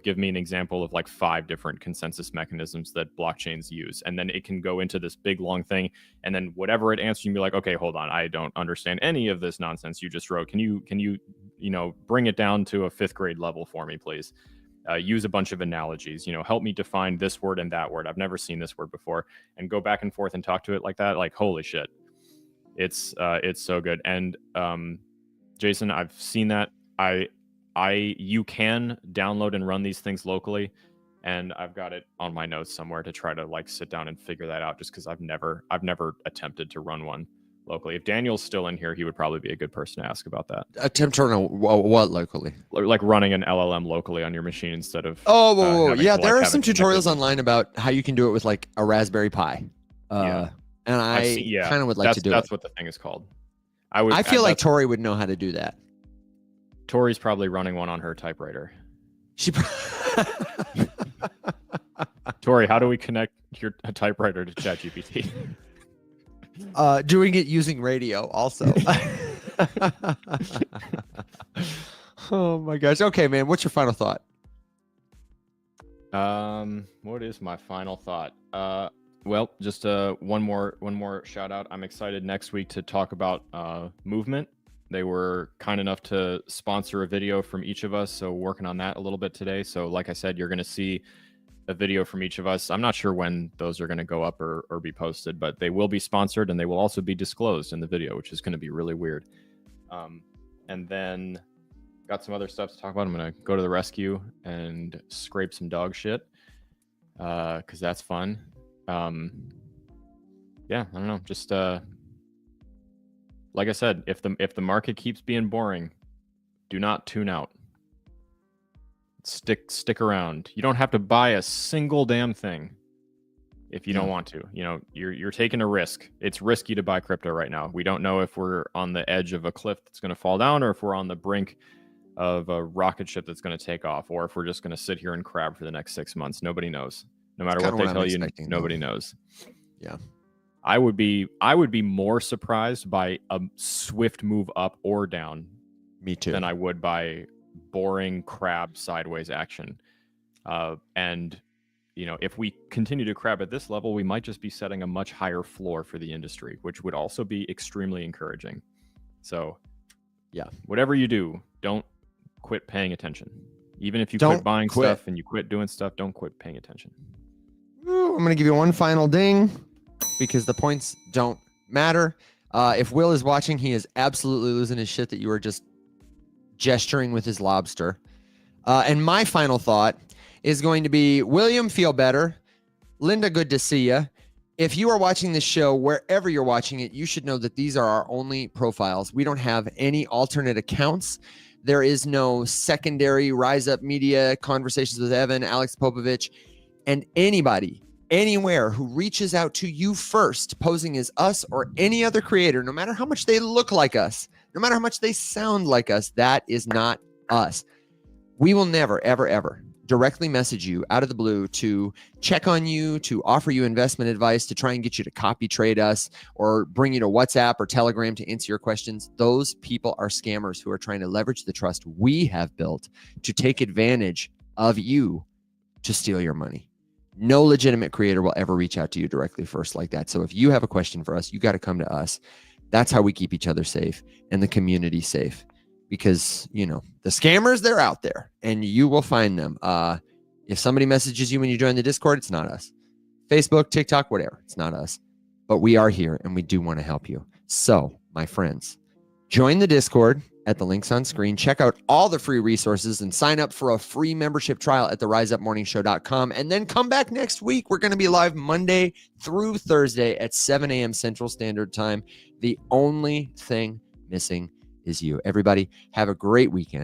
give me an example of like 5 different consensus mechanisms that blockchains use? And then it can go into this big long thing. And then whatever it answers, you can be like, okay, hold on, I don't understand any of this nonsense you just wrote. Can you bring it down to a 5th grade level for me, please? Use a bunch of analogies, help me define this word and that word. I've never seen this word before, and go back and forth and talk to it like that. Like, holy shit. It's so good. And Jason, I've seen that. You can download and run these things locally, and I've got it on my notes somewhere to try to like sit down and figure that out, just because I've never attempted to run one locally. If Daniel's still in here, he would probably be a good person to ask about that. Attempt to run what locally? Like running an LLM locally on your machine instead of there are some tutorials online about how you can do it with like a Raspberry Pi. And I kind of would like to do it. That's what the thing is called. I feel like Tori would know how to do that. Tori's probably running one on her typewriter. Tori, how do we connect your typewriter to ChatGPT? Doing it using radio also. Oh my gosh. Okay, man. What's your final thought? What is my final thought? Well, just one more shout out. I'm excited next week to talk about Movement. They were kind enough to sponsor a video from each of us, so working on that a little bit today. So like I said, you're going to see a video from each of us. I'm not sure when those are going to go up or be posted, but they will be sponsored, and they will also be disclosed in the video, which is going to be really weird. And then got some other stuff to talk about. I'm going to go to the rescue and scrape some dog shit, because that's fun. Yeah, I don't know. Just like I said, if the market keeps being boring, do not tune out. Stick around. You don't have to buy a single damn thing if you don't want to. You're taking a risk. It's risky to buy crypto right now. We don't know if we're on the edge of a cliff that's going to fall down, or if we're on the brink of a rocket ship that's going to take off, or if we're just going to sit here and crab for the next 6 months. Nobody knows. No matter Kinda what they what I'm tell you, expecting, though. nobody knows. Yeah. I would be more surprised by a swift move up or down Me too. than I would by boring crab sideways action. And if we continue to crab at this level, we might just be setting a much higher floor for the industry, which would also be extremely encouraging. So, yeah, whatever you do, don't quit paying attention. Even if you Don't quit buying quit. stuff and you quit doing stuff, don't quit paying attention. Ooh, I'm going to give you one final ding because the points don't matter. If Will is watching, he is absolutely losing his shit that you were just gesturing with his lobster. And my final thought is going to be, William, feel better. Linda, good to see you. If you are watching this show, wherever you're watching it, you should know that these are our only profiles. We don't have any alternate accounts. There is no secondary Rise Up Media, Conversations with Evan, Alex Popovich, and anybody, anywhere who reaches out to you first, posing as us or any other creator, no matter how much they look like us, no matter how much they sound like us, that is not us. We will never, ever, ever directly message you out of the blue to check on you, to offer you investment advice, to try and get you to copy trade us or bring you to WhatsApp or Telegram to answer your questions. Those people are scammers who are trying to leverage the trust we have built to take advantage of you to steal your money. No legitimate creator will ever reach out to you directly first like that. So if you have a question for us, you got to come to us. That's how we keep each other safe and the community safe. Because, the scammers, they're out there and you will find them. If somebody messages you when you join the Discord, it's not us. Facebook, TikTok, whatever, it's not us. But we are here and we do want to help you. So, my friends, join the Discord at the links on screen. Check out all the free resources and sign up for a free membership trial at theriseupmorningshow.com. And then come back next week. We're going to be live Monday through Thursday at 7 a.m. Central Standard Time. The only thing missing is you. Everybody, have a great weekend.